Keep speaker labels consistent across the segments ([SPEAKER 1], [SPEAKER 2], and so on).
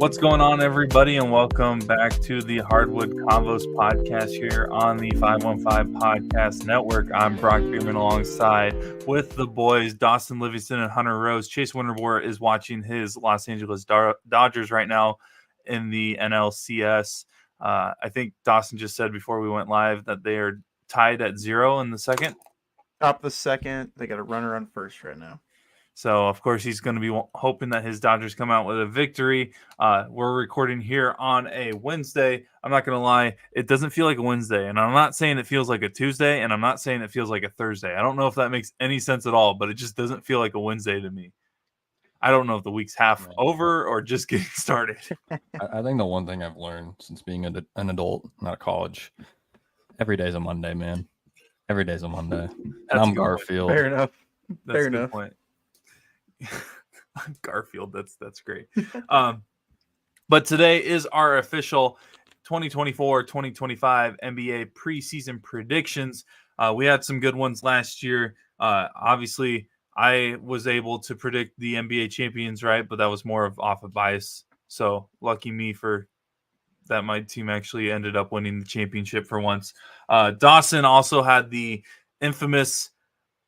[SPEAKER 1] What's going on, everybody, and welcome back to the Hardwood Convos podcast here on the 515 Podcast Network. I'm Brock Bierman alongside with the boys, Dawson, Livingston, and Hunter Rose. Chase Winterbor is watching his Los Angeles Dodgers right now in the NLCS. I think Dawson just said before we went live that they are tied at 0 in the second.
[SPEAKER 2] Top of the second. They got a runner on first right now.
[SPEAKER 1] So, of course, he's going to be hoping that his Dodgers come out with a victory. We're recording here on a Wednesday. I'm not going to lie. It doesn't feel like a Wednesday. And I'm not saying it feels like a Tuesday. And I'm not saying it feels like a Thursday. I don't know if that makes any sense at all. But it just doesn't feel like a Wednesday to me. I don't know if the week's half over or just getting started.
[SPEAKER 3] I think the one thing I've learned since being an adult, not college, every day's a Monday, man. Every day's a Monday. And I'm Garfield.
[SPEAKER 2] Fair enough.
[SPEAKER 1] That's
[SPEAKER 2] Fair
[SPEAKER 1] a good
[SPEAKER 2] enough.
[SPEAKER 1] point. Garfield, that's great. But today is our official 2024-2025 NBA preseason predictions. We had some good ones last year. Obviously, I was able to predict the NBA champions, right? But that was more off of bias. So lucky me for that. My team actually ended up winning the championship for once. Dawson also had the infamous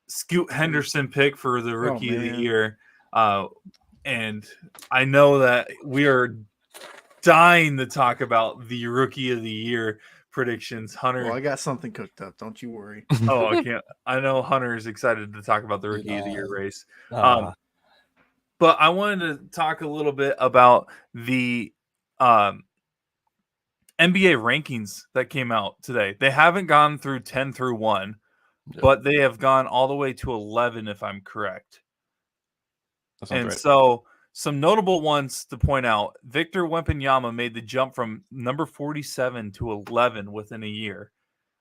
[SPEAKER 1] Scoot Henderson pick for the rookie of the year. And I know that we are dying to talk about the rookie of the year predictions. Hunter.
[SPEAKER 2] Well, I got something cooked up. Don't you worry.
[SPEAKER 1] Oh, I can't. I know Hunter is excited to talk about the rookie of the year race. But I wanted to talk a little bit about the NBA rankings that came out today. They haven't gone through 10 through 1. But they have gone all the way to 11, if I'm correct. And right. So some notable ones to point out. Victor Wembanyama made the jump from number 47 to 11 within a year.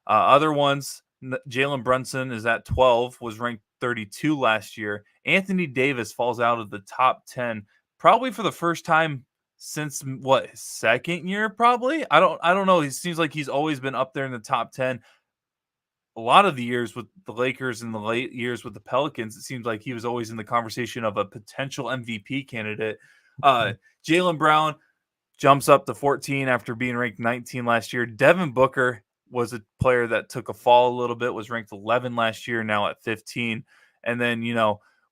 [SPEAKER 1] Other ones, Jalen Brunson is at 12, was ranked 32 last year. Anthony Davis falls out of the top 10, probably for the first time since his second year, probably? I don't know. It seems like he's always been up there in the top 10. A lot of the years with the Lakers and the late years with the Pelicans, it seems like he was always in the conversation of a potential MVP candidate. Jaylen Brown jumps up to 14 after being ranked 19 last year. Devin Booker was a player that took a fall a little bit, was ranked 11 last year, now at 15. And then,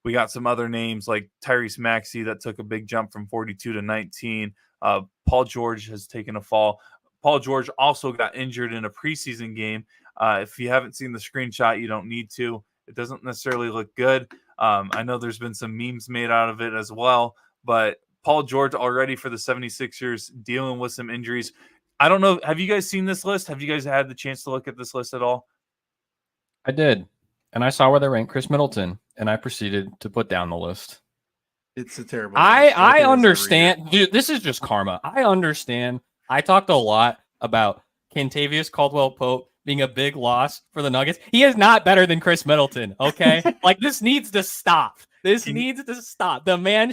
[SPEAKER 1] we got some other names like Tyrese Maxey that took a big jump from 42 to 19. Paul George has taken a fall. Paul George also got injured in a preseason game. If you haven't seen the screenshot, you don't need to. It doesn't necessarily look good. I know there's been some memes made out of it as well. But Paul George already for the 76ers dealing with some injuries. I don't know. Have you guys seen this list? Have you guys had the chance to look at this list at all?
[SPEAKER 3] I did. And I saw where they ranked Chris Middleton. And I proceeded to put down the list.
[SPEAKER 2] It's a terrible
[SPEAKER 3] list. I understand. Dude, this is just karma. I understand. I talked a lot about Kentavious Caldwell-Pope being a big loss for the Nuggets. He is not better than Chris Middleton, okay? This needs to stop. This needs to stop. The man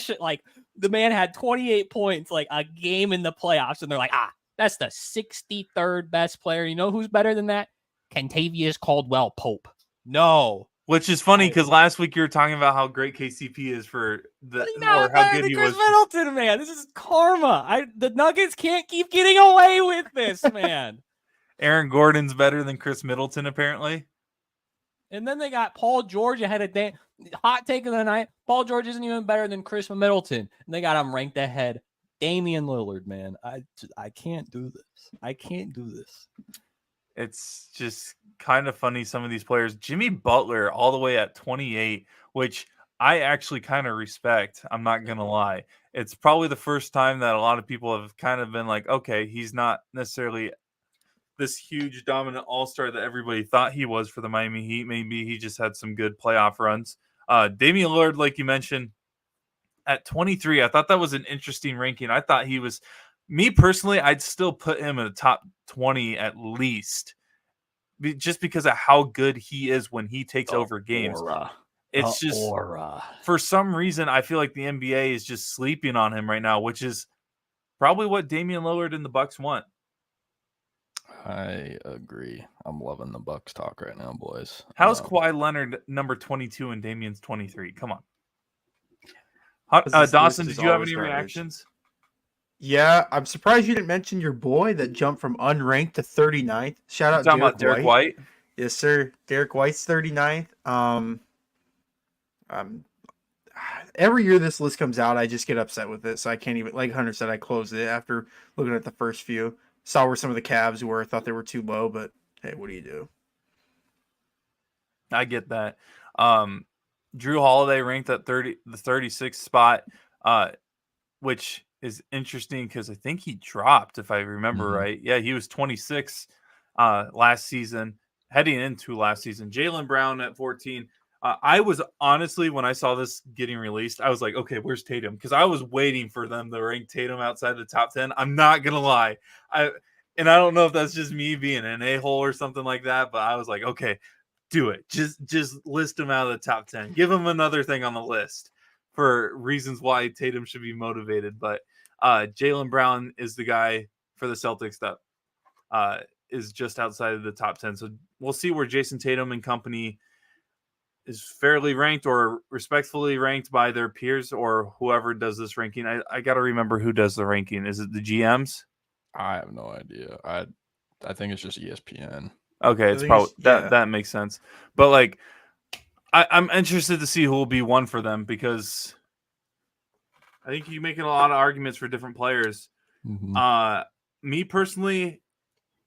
[SPEAKER 3] had 28 points a game in the playoffs, and they're like, that's the 63rd best player. You know who's better than that? Kentavious Caldwell-Pope. No.
[SPEAKER 1] Which is funny because last week you were talking about how great KCP is for or how good he
[SPEAKER 3] Chris
[SPEAKER 1] was.
[SPEAKER 3] Middleton, man. This is karma. The Nuggets can't keep getting away with this, man.
[SPEAKER 1] Aaron Gordon's better than Chris Middleton, apparently.
[SPEAKER 3] And then they got Paul George ahead of hot take of the night. Paul George isn't even better than Chris Middleton. And they got him ranked ahead. Damian Lillard, man. I can't do this. I can't do this.
[SPEAKER 1] It's just kind of funny, some of these players. Jimmy Butler all the way at 28, which I actually kind of respect. I'm not going to lie. It's probably the first time that a lot of people have kind of been like, okay, he's not necessarily this huge dominant all-star that everybody thought he was for the Miami Heat. Maybe he just had some good playoff runs. Damian Lillard, like you mentioned, at 23, I thought that was an interesting ranking. I thought he was, me personally, I'd still put him in the top 20 at least, just because of how good he is when he takes over games. It's just, for some reason, I feel like the NBA is just sleeping on him right now, which is probably what Damian Lillard and the Bucks want.
[SPEAKER 3] I agree. I'm loving the Bucks talk right now, boys.
[SPEAKER 1] How's Kawhi Leonard number 22 and Damian's 23? Come on. Dawson, did you have any reactions?
[SPEAKER 2] Yeah, I'm surprised you didn't mention your boy that jumped from unranked to 39th. Shout
[SPEAKER 1] You
[SPEAKER 2] out
[SPEAKER 1] talking about Derek White?
[SPEAKER 2] Yes, sir. Derek White's 39th. Um, every year this list comes out, I just get upset with it. So I can't even, like Hunter said, I closed it after looking at the first few. Saw where some of the Cavs were. Thought they were too low, but hey, what do you do?
[SPEAKER 1] I get that. Drew Holiday ranked at the 36th spot, which is interesting because I think he dropped, if I remember right. Yeah, he was 26 last season, heading into last season. Jaylen Brown at 14. I was honestly, when I saw this getting released, I was like, okay, where's Tatum? Because I was waiting for them to rank Tatum outside the top 10. I'm not going to lie. I don't know if that's just me being an a-hole or something like that, but I was like, okay, do it. Just list him out of the top 10. Give him another thing on the list for reasons why Tatum should be motivated. But Jaylen Brown is the guy for the Celtics that is just outside of the top 10. So we'll see where Jason Tatum and company is fairly ranked or respectfully ranked by their peers or whoever does this ranking. I got to remember who does the ranking. Is it the GMs?
[SPEAKER 3] I have no idea. I think it's just ESPN.
[SPEAKER 1] Okay, it's probably that makes sense. But like, I'm interested to see who will be one for them because I think you're making a lot of arguments for different players. Me personally,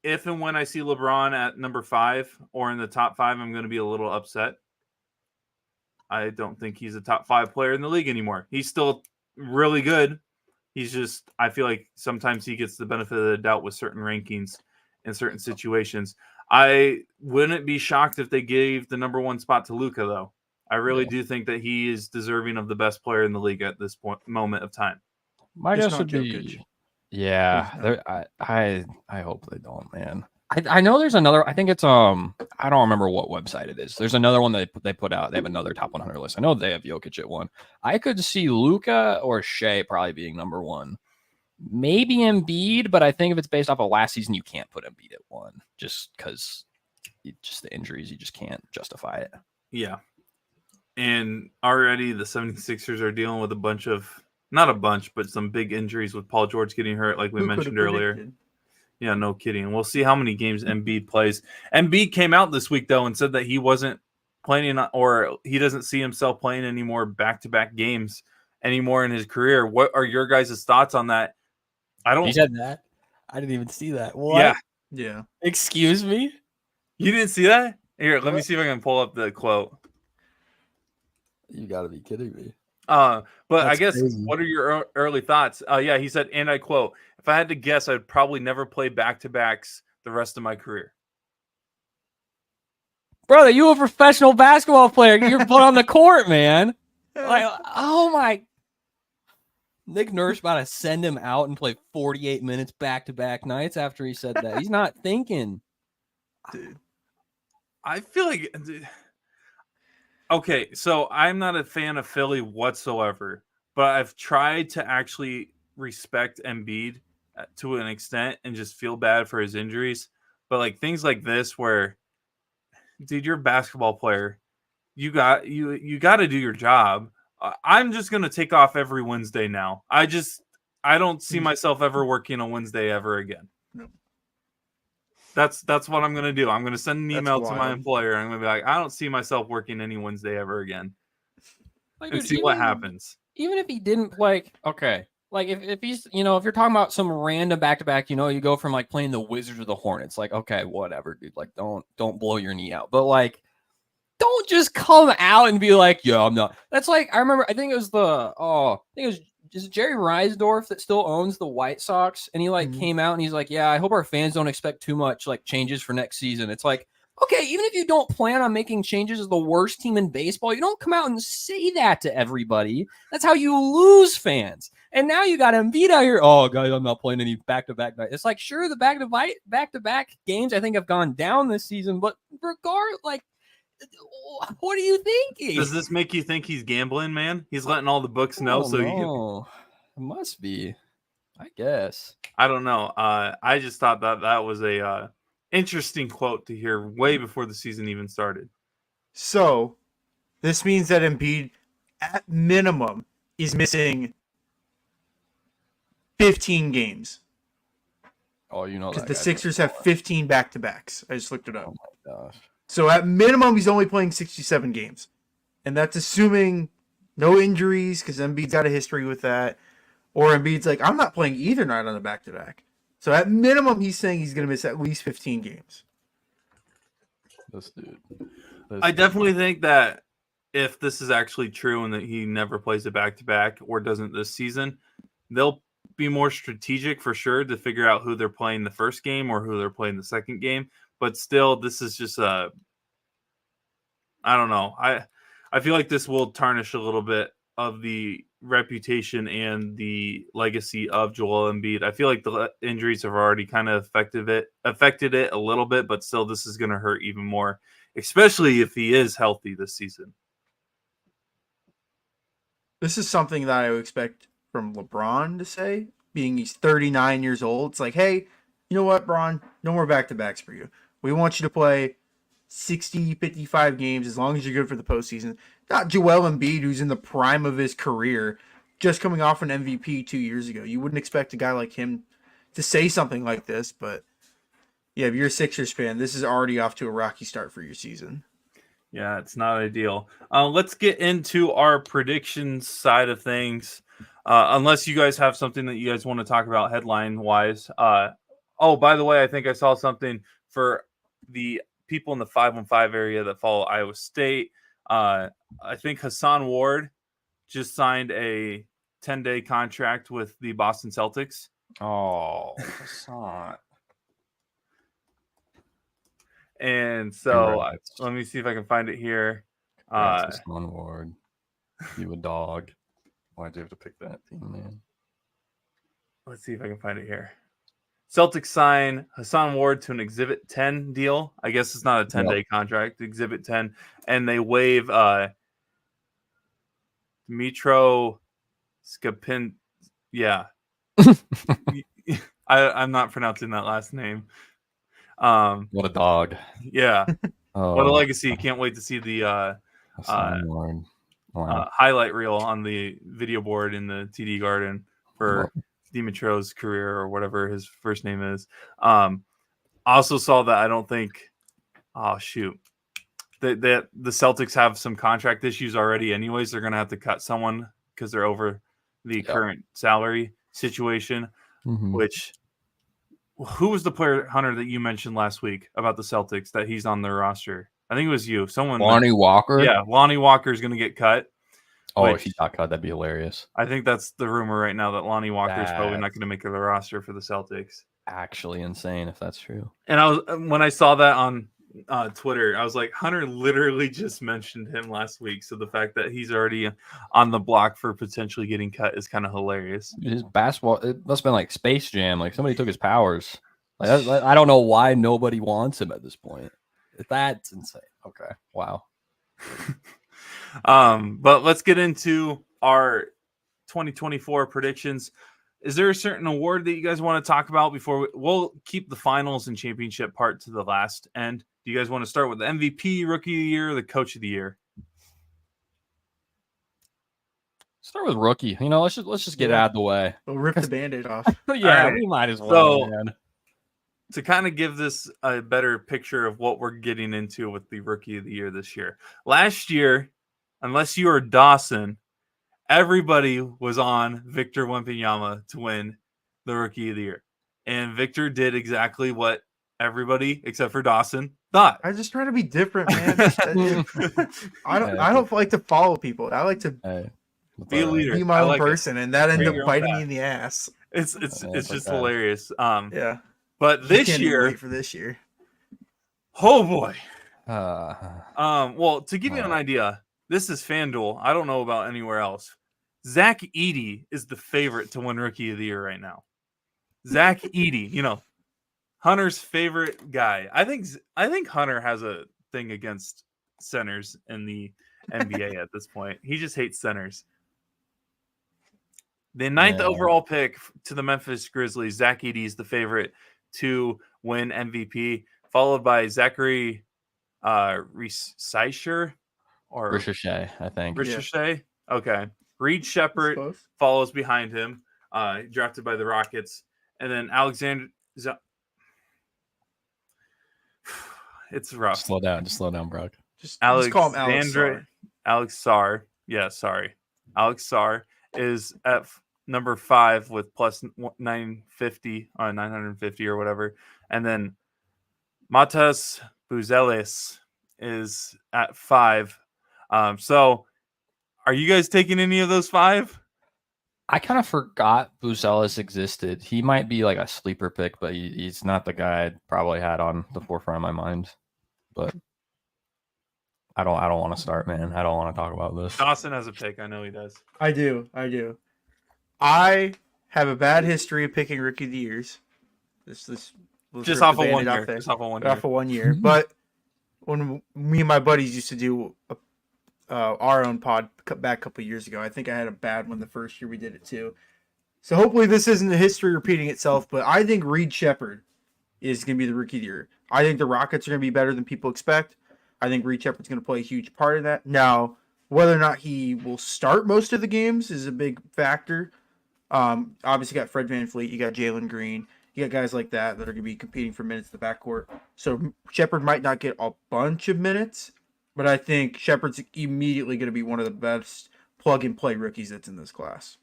[SPEAKER 1] if and when I see LeBron at number 5 or in the top 5, I'm going to be a little upset. I don't think he's a top 5 player in the league anymore. He's still really good. He's just, I feel like sometimes he gets the benefit of the doubt with certain rankings in certain situations. I wouldn't be shocked if they gave the number 1 spot to Luka, though. I really do think that he is deserving of the best player in the league at this moment of time.
[SPEAKER 3] My guess would be, yeah. I hope they don't, man. I know there's another. I think it's I don't remember what website it is. There's another one that they put out. They have another top 100 list. I know they have Jokic at 1. I could see Luka or Shea probably being number 1. Maybe Embiid, but I think if it's based off of last season, you can't put Embiid at 1 just because just the injuries. You just can't justify it.
[SPEAKER 1] Yeah. And already the 76ers are dealing with not a bunch, but some big injuries with Paul George getting hurt, like we mentioned earlier. Yeah, no kidding. We'll see how many games Embiid plays. Embiid came out this week, though, and said that he wasn't playing or he doesn't see himself playing any more back-to-back games anymore in his career. What are your guys' thoughts on that?
[SPEAKER 3] He said that? I didn't even see that. What?
[SPEAKER 2] Yeah.
[SPEAKER 3] Excuse me?
[SPEAKER 1] You didn't see that? Here, let me see if I can pull up the quote.
[SPEAKER 3] You got to be kidding me.
[SPEAKER 1] But
[SPEAKER 3] That's
[SPEAKER 1] I guess,
[SPEAKER 3] crazy.
[SPEAKER 1] what are your early thoughts? Yeah, he said, and I quote, if I had to guess, I'd probably never play back-to-backs the rest of my career.
[SPEAKER 3] Brother, you a professional basketball player. You're put on the court, man. Like, oh my. Nick Nurse about to send him out and play 48 minutes back-to-back nights after he said that. He's not thinking.
[SPEAKER 2] Dude.
[SPEAKER 1] I feel like... Okay, so I'm not a fan of Philly whatsoever, but I've tried to actually respect Embiid to an extent and just feel bad for his injuries. But like things like this where, dude, you're a basketball player. You got to do your job. I'm just going to take off every Wednesday now. I don't see myself ever working on Wednesday ever again.
[SPEAKER 2] No.
[SPEAKER 1] That's what I'm going to do. I'm going to send an email to my employer. I'm going to be like, I don't see myself working any Wednesday ever again.
[SPEAKER 3] Like,
[SPEAKER 1] and see what happens.
[SPEAKER 3] Even if he didn't play, okay. Like if he's, if you're talking about some random back-to-back, you go from like playing the Wizards or the Hornets, like, okay, whatever, dude. Like, don't blow your knee out. But like, don't just come out and be like, yeah, I'm not. That's like, I remember, I think it was is Jerry Reisdorf that still owns the White Sox, and he came out and he's like, yeah, I hope our fans don't expect too much like changes for next season. It's like, okay, even if you don't plan on making changes as the worst team in baseball, you don't come out and say that to everybody. That's how you lose fans. And now you got Embiid out here. Oh, guys, I'm not playing any back-to-back nights. It's like, sure, the back-to-back games I think have gone down this season, but what are you thinking?
[SPEAKER 1] Does this make you think he's gambling, man? He's letting all the books know.
[SPEAKER 3] It must be, I guess.
[SPEAKER 1] I don't know. I just thought that was a interesting quote to hear way before the season even started.
[SPEAKER 2] So, this means that Embiid, at minimum, is missing 15 games.
[SPEAKER 3] Oh, you know that.
[SPEAKER 2] Because the Sixers have 15 back-to-backs. I just looked it up.
[SPEAKER 3] Oh my gosh.
[SPEAKER 2] So at minimum, he's only playing 67 games. And that's assuming no injuries, because Embiid's got a history with that. Or Embiid's like, I'm not playing either night on a back-to-back. So at minimum, he's saying he's going to miss at least 15 games.
[SPEAKER 3] This dude.
[SPEAKER 1] I definitely think that if this is actually true and that he never plays a back-to-back or doesn't this season, they'll be more strategic for sure to figure out who they're playing the first game or who they're playing the second game. But still, this is just I don't know. I feel like this will tarnish a little bit of the reputation and the legacy of Joel Embiid. I feel like the injuries have already kind of affected it a little bit, but still this is going to hurt even more, especially if he is healthy this season.
[SPEAKER 2] This is something that I would expect from LeBron to say, being he's 39 years old. It's like, hey, you know what, Bron? No more back-to-backs for you. We want you to play 60, 55 games as long as you're good for the postseason. Not Joel Embiid, who's in the prime of his career, just coming off an MVP 2 years ago. You wouldn't expect a guy like him to say something like this, but yeah, if you're a Sixers fan, this is already off to a rocky start for your season.
[SPEAKER 1] Yeah, it's not ideal. Let's get into our predictions side of things. Unless you guys have something that you guys want to talk about headline-wise. Oh, by the way, I think I saw something for the people in the 515 area that follow Iowa State. I think Hassan Ward just signed a 10-day contract with the Boston Celtics.
[SPEAKER 3] Oh, Hassan.
[SPEAKER 1] And so let me see if I can find it here.
[SPEAKER 3] Hassan Ward. You a dog. Why'd you have to pick that team, man?
[SPEAKER 1] Let's see if I can find it here. Celtics sign Hassan Ward to an Exhibit 10 deal. I guess it's not a 10-day contract, Exhibit 10. And they waive Dmitro Skapin. Yeah. I'm not pronouncing that last name.
[SPEAKER 3] What a dog.
[SPEAKER 1] Yeah. What a legacy. Can't wait to see the highlight reel on the video board in the TD Garden for Dimitro's career or whatever his first name is. Also saw that I don't think the Celtics have some contract issues already anyways. They're going to have to cut someone because they're over the current salary situation, which who was the player, Hunter, that you mentioned last week about the Celtics that he's on their roster? I think it was you.
[SPEAKER 3] Lonnie Walker?
[SPEAKER 1] Yeah, Lonnie Walker is going to get cut.
[SPEAKER 3] Oh, if he got cut, that'd be hilarious.
[SPEAKER 1] I think that's the rumor right now, that Lonnie Walker is probably not going to make the roster for the Celtics.
[SPEAKER 3] Actually insane if that's true.
[SPEAKER 1] And when I saw that on Twitter, I was like, Hunter literally just mentioned him last week. So the fact that he's already on the block for potentially getting cut is kind of hilarious.
[SPEAKER 3] His basketball, it must have been like Space Jam. Like somebody took his powers. Like, I don't know why nobody wants him at this point. That's insane. Okay. Wow.
[SPEAKER 1] But let's get into our 2024 predictions. Is there a certain award that you guys want to talk about before we'll keep the finals and championship part to the last end? Do you guys want to start with the MVP, Rookie of the Year, or the Coach of the Year?
[SPEAKER 3] Start with Rookie. You know, let's just get it out of the way.
[SPEAKER 2] We'll rip the Band-Aid off.
[SPEAKER 3] Yeah, right. We might as well. Man.
[SPEAKER 1] To kind of give this a better picture of what we're getting into with the Rookie of the Year this year. Last year, unless you were Dawson, everybody was on Victor Wembanyama to win the Rookie of the Year. And Victor did exactly what everybody, except for Dawson, thought.
[SPEAKER 2] I just try to be different, man. I don't like to follow people. I like to
[SPEAKER 1] be a leader.
[SPEAKER 2] Be my own person, and that ended up biting me in the ass.
[SPEAKER 1] It's just hilarious.
[SPEAKER 2] Yeah.
[SPEAKER 1] But this year,
[SPEAKER 2] wait for this year.
[SPEAKER 1] Oh boy. Well, to give you an idea, this is FanDuel. I don't know about anywhere else. Zach Edey is the favorite to win Rookie of the Year right now. Zach Edey, you know, Hunter's favorite guy. I think Hunter has a thing against centers in the NBA at this point. He just hates centers. The 9th overall pick to the Memphis Grizzlies, Zach Edey is the favorite to win MVP, followed by Zachary Ricochet or
[SPEAKER 3] Ricochet, I think.
[SPEAKER 1] Ricochet. Okay. Reed Shepherd follows behind him. drafted by the Rockets. And then Alexander. It's rough.
[SPEAKER 3] Just slow down, Brock.
[SPEAKER 2] Just call him
[SPEAKER 1] Alex Sarr. Yeah, sorry. Alex Sarr is at number 5 with plus 950 or 950 or whatever. And then Matas Buzelis is at 5. So are you guys taking any of those 5?
[SPEAKER 3] I kind of forgot Buzelis existed. He might be like a sleeper pick, but he's not the guy I'd probably had on the forefront of my mind. But I don't want to start, man. I don't want to talk about this.
[SPEAKER 1] Dawson has a pick. I know he does.
[SPEAKER 2] I do. I have a bad history of picking rookie of the years. This
[SPEAKER 1] just off of 1 year. Just off of 1 year.
[SPEAKER 2] But when me and my buddies used to do our own pod back a couple of years ago, I think I had a bad one the first year we did it too. So hopefully this isn't a history repeating itself, but I think Reed Sheppard is going to be the rookie of the year. I think the Rockets are going to be better than people expect. I think Reed Sheppard's going to play a huge part of that. Now, whether or not he will start most of the games is a big factor. Obviously, you got Fred VanVleet, you got Jalen Green, you got guys like that are going to be competing for minutes in the backcourt. So Sheppard might not get a bunch of minutes, but I think Sheppard's immediately going to be one of the best plug-and-play rookies that's in this class.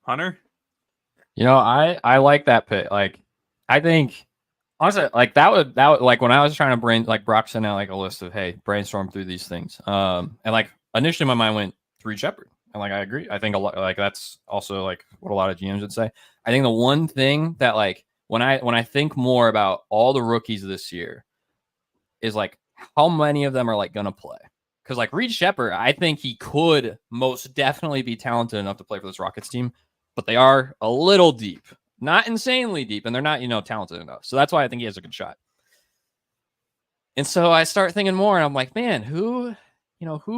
[SPEAKER 1] Hunter?
[SPEAKER 3] You know, I like that pick. Like, I think honestly, like that would like when I was trying to Brock sent out like a list of, hey, brainstorm through these things. And like initially my mind went Reed Sheppard. And like I agree. I think a lot like that's also like what a lot of GMs would say. I think the one thing that like when I think more about all the rookies this year is like how many of them are like gonna play. Because like Reed Sheppard, I think he could most definitely be talented enough to play for this Rockets team, but they are a little deep. Not insanely deep, and they're not, talented enough. So that's why I think he has a good shot. And so I start thinking more, and I'm like, man, who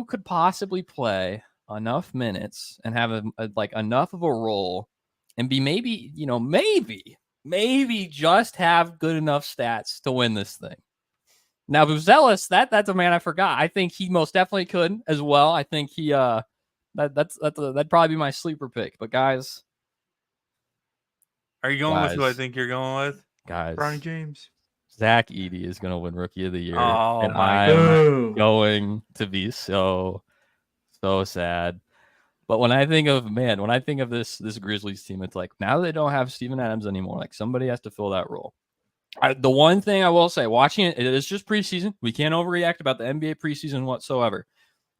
[SPEAKER 3] could possibly play enough minutes and have enough of a role and be maybe just have good enough stats to win this thing. Now, Buzelis, that's a man I forgot. I think he most definitely could as well. I think he that'd probably be my sleeper pick. But guys.
[SPEAKER 1] Are you going with who I think you're going with?
[SPEAKER 3] Guys.
[SPEAKER 2] Bronny James.
[SPEAKER 3] Zach Edey is going to win Rookie of the Year.
[SPEAKER 1] Oh,
[SPEAKER 3] and
[SPEAKER 1] my
[SPEAKER 3] I'm going to be so sad. But when I think of this Grizzlies team, it's like now they don't have Steven Adams anymore. Like somebody has to fill that role. The one thing I will say, watching it is just preseason. We can't overreact about the NBA preseason whatsoever.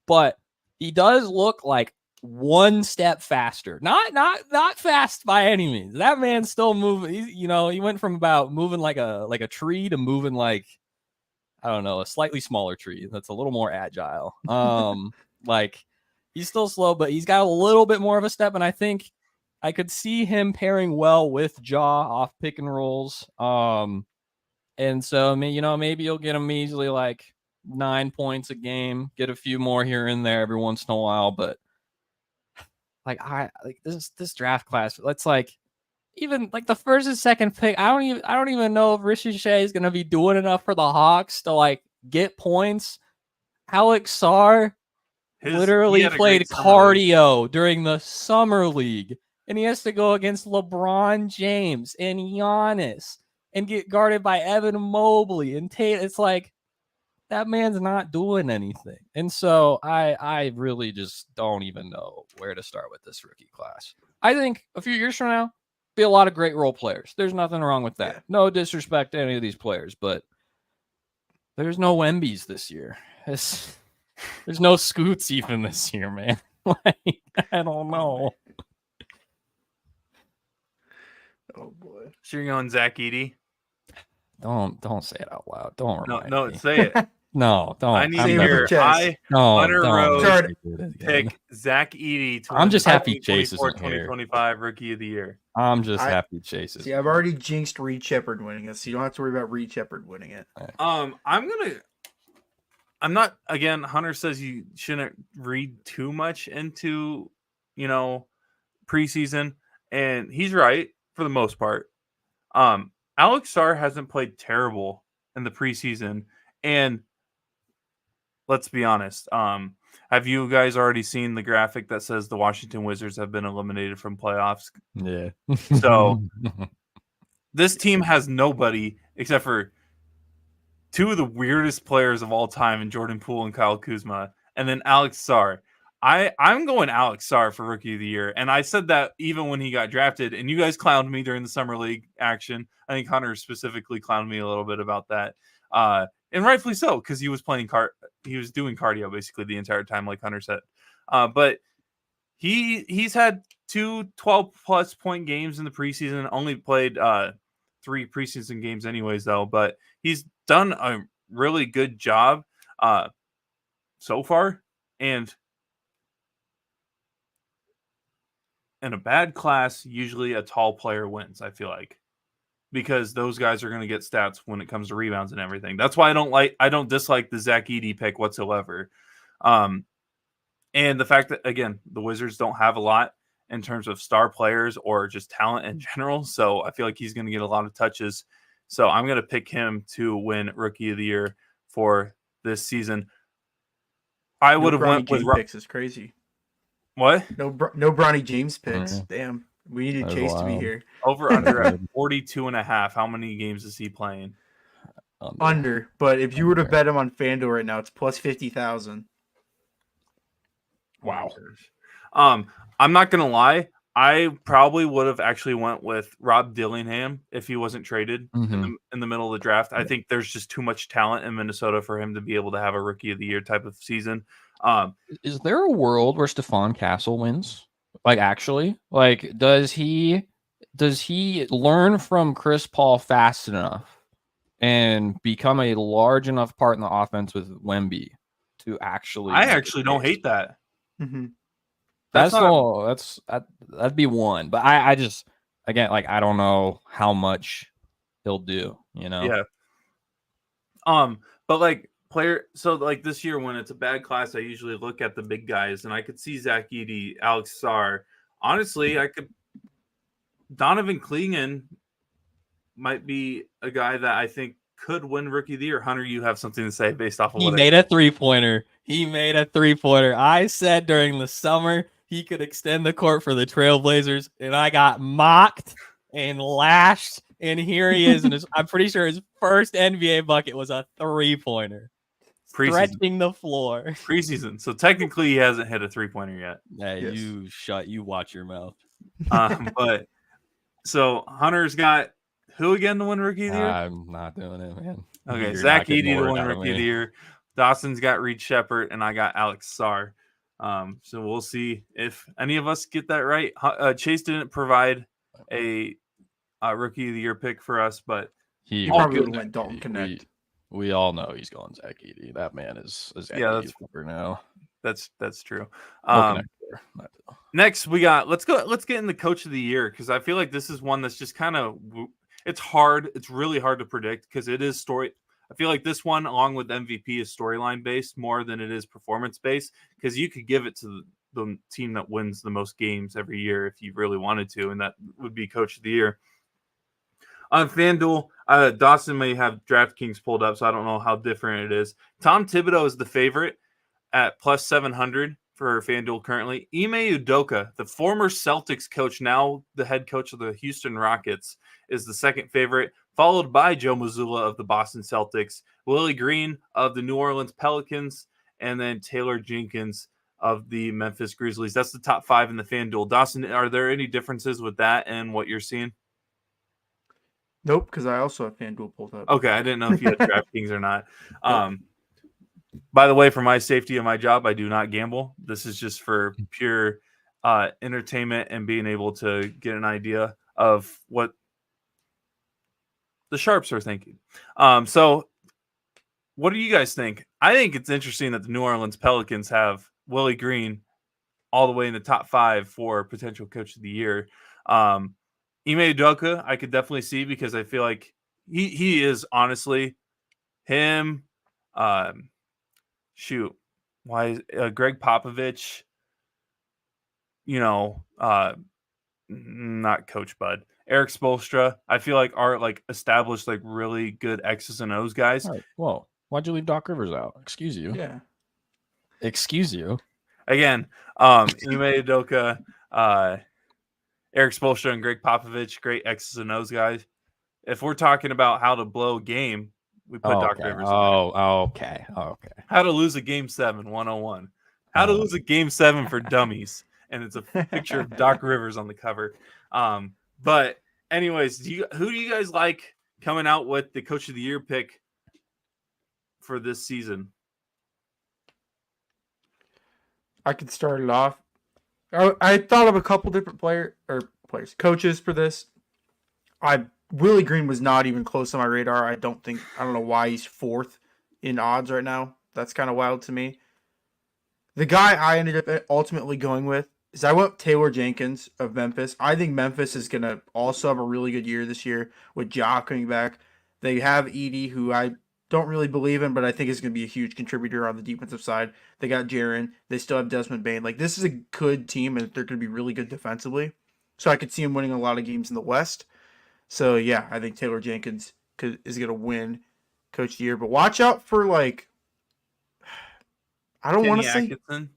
[SPEAKER 3] But he does look like one step faster. Not fast by any means. That man's still moving. He went from about moving like a tree to moving like, I don't know, a slightly smaller tree that's a little more agile. Like he's still slow, but he's got a little bit more of a step, and I think I could see him pairing well with Jaw off pick and rolls. And so maybe you'll get him easily like 9 points a game, get a few more here and there every once in a while, but this draft class, let's like even like the first and second pick. I don't even know if Ricochet is gonna be doing enough for the Hawks to like get points. Alex Sarr literally played cardio during the summer league, and he has to go against LeBron James and Giannis and get guarded by Evan Mobley and Tate. It's like that man's not doing anything. And so I really just don't even know where to start with this rookie class. I think a few years from now, be a lot of great role players. There's nothing wrong with that. Yeah. No disrespect to any of these players, but there's no Wembies this year. There's no Scoots even this year, man. Like, I don't know.
[SPEAKER 2] Oh boy.
[SPEAKER 1] So you're going Zach Edey?
[SPEAKER 3] Don't say it out loud. Don't remind me.
[SPEAKER 1] Say it.
[SPEAKER 3] No, don't.
[SPEAKER 1] I need to hear. Hunter Rose pick Zach Edey to
[SPEAKER 3] I'm just happy Chase is
[SPEAKER 1] 2025 Rookie of the Year.
[SPEAKER 3] I'm just happy Chase is.
[SPEAKER 2] See, I've already jinxed Reed Sheppard winning it, so you don't have to worry about Reed Sheppard winning it.
[SPEAKER 1] I'm not, again, Hunter says you shouldn't read too much into, preseason, and he's right for the most part. Alex Sarr hasn't played terrible in the preseason, and let's be honest, Have you guys already seen the graphic that says the Washington Wizards have been eliminated from playoffs?
[SPEAKER 3] Yeah.
[SPEAKER 1] So this team has nobody except for two of the weirdest players of all time in Jordan Poole and Kyle Kuzma, and then Alex Sarr. I'm going Alex Sarr for Rookie of the Year, and I said that even when he got drafted, and you guys clowned me during the Summer League action. I think Hunter specifically clowned me a little bit about that, and rightfully so, because he was doing cardio basically the entire time, like Hunter said. But he's had 2 12-plus point games in the preseason, only played 3 preseason games anyways, though, but he's done a really good job so far, and in a bad class, usually a tall player wins, I feel like, because those guys are going to get stats when it comes to rebounds and everything. That's why I don't dislike the Zach Edey pick whatsoever. And the fact that, again, the Wizards don't have a lot in terms of star players or just talent in general, so I feel like he's going to get a lot of touches. So I'm going to pick him to win Rookie of the Year for this season. I would have went with
[SPEAKER 2] picks is crazy.
[SPEAKER 1] What?
[SPEAKER 2] No Bronny James picks. Damn. We needed Chase to be here.
[SPEAKER 1] Over under at 42.5. How many games is he playing?
[SPEAKER 2] Under. But if you were to bet him on FanDuel right now, it's plus 50,000.
[SPEAKER 1] Wow. I'm not gonna lie. I probably would have actually went with Rob Dillingham if he wasn't traded in the middle of the draft. I think there's just too much talent in Minnesota for him to be able to have a Rookie of the Year type of season.
[SPEAKER 3] Is there a world where Stephon Castle wins? Like, actually, like, does he learn from Chris Paul fast enough and become a large enough part in the offense with Wemby to actually?
[SPEAKER 1] I actually don't hate that.
[SPEAKER 2] Mm-hmm.
[SPEAKER 3] That'd be one, but I just, again, like, I don't know how much he'll do, you know?
[SPEAKER 1] Yeah. But like so like this year when it's a bad class, I usually look at the big guys, and I could see Zach Edey, Alex Sarr. Honestly, Donovan Clingan might be a guy that I think could win Rookie of the Year. Hunter, you have something to say based off of
[SPEAKER 3] He made a three-pointer. I said during the summer he could extend the court for the Trailblazers, and I got mocked and lashed, and here he is. And I'm pretty sure his first NBA bucket was a three-pointer. Stretching the floor.
[SPEAKER 1] Preseason. So technically he hasn't hit a three-pointer yet.
[SPEAKER 3] Hey, yes. You watch your mouth.
[SPEAKER 1] But so Hunter's got who again to win Rookie of the Year?
[SPEAKER 3] I'm not doing it, man.
[SPEAKER 1] Okay, Zach Edey to win Rookie of the Year. Dawson's got Reed Shepherd, and I got Alex Sarr. So we'll see if any of us get that right. Chase didn't provide a Rookie of the Year pick for us, but
[SPEAKER 2] he probably would have went Dalton Connect.
[SPEAKER 3] We all know he's going Zach Edey. That man is Zach Edey for now.
[SPEAKER 1] That's true. Next we got let's get in the Coach of the Year, because I feel like this is one that's just kind of it's really hard to predict because it is story. I feel like this one, along with MVP, is storyline based more than it is performance based, because you could give it to the team that wins the most games every year if you really wanted to, and that would be Coach of the Year. On FanDuel, Dawson may have DraftKings pulled up, so I don't know how different it is. Tom Thibodeau is the favorite at plus 700 for FanDuel currently. Ime Udoka, the former Celtics coach, now the head coach of the Houston Rockets, is the second favorite, followed by Joe Mazzulla of the Boston Celtics, Willie Green of the New Orleans Pelicans, and then Taylor Jenkins of the Memphis Grizzlies. That's the top 5 in the FanDuel. Dawson, are there any differences with that and what you're seeing?
[SPEAKER 2] Nope, because I also have FanDuel pulled up.
[SPEAKER 1] Okay, I didn't know if you had DraftKings or not. By the way, for my safety of my job, I do not gamble. This is just for pure entertainment and being able to get an idea of what the Sharps are thinking. So what do you guys think? I think it's interesting that the New Orleans Pelicans have Willie Green all the way in the top 5 for potential Coach of the Year. Ime Udoka, I could definitely see, because I feel like he is honestly him. Greg Popovich, not Coach Bud, Eric Spoelstra, I feel like are like established, like really good X's and O's guys.
[SPEAKER 3] Right. Whoa, why'd you leave Doc Rivers out? Excuse you.
[SPEAKER 2] Yeah.
[SPEAKER 3] Excuse you.
[SPEAKER 1] Again, Ime Udoka, Eric Spoelstra, and Greg Popovich, great X's and O's guys. If we're talking about how to blow a game, we put Doc Rivers in there.
[SPEAKER 3] Okay.
[SPEAKER 1] How to lose a Game 7 101. How to lose a Game 7 for dummies. And it's a picture of Doc Rivers on the cover. But anyways, who do you guys like coming out with the Coach of the Year pick for this season?
[SPEAKER 2] I could start it off. I thought of a couple different coaches for this. Willie Green was not even close on my radar. I don't know why he's 4th in odds right now. That's kind of wild to me. The guy I ended up ultimately going with is I went Taylor Jenkins of Memphis. I think Memphis is going to also have a really good year this year with Ja coming back. They have Edey, who I don't really believe in, but I think is going to be a huge contributor on the defensive side. They got Jaren. They still have Desmond Bane. Like, this is a good team, and they're going to be really good defensively. So I could see him winning a lot of games in the West. So, yeah, I think Taylor Jenkins is going to win Coach of the Year. But watch out for, like, I don't want to say.
[SPEAKER 1] Atkinson?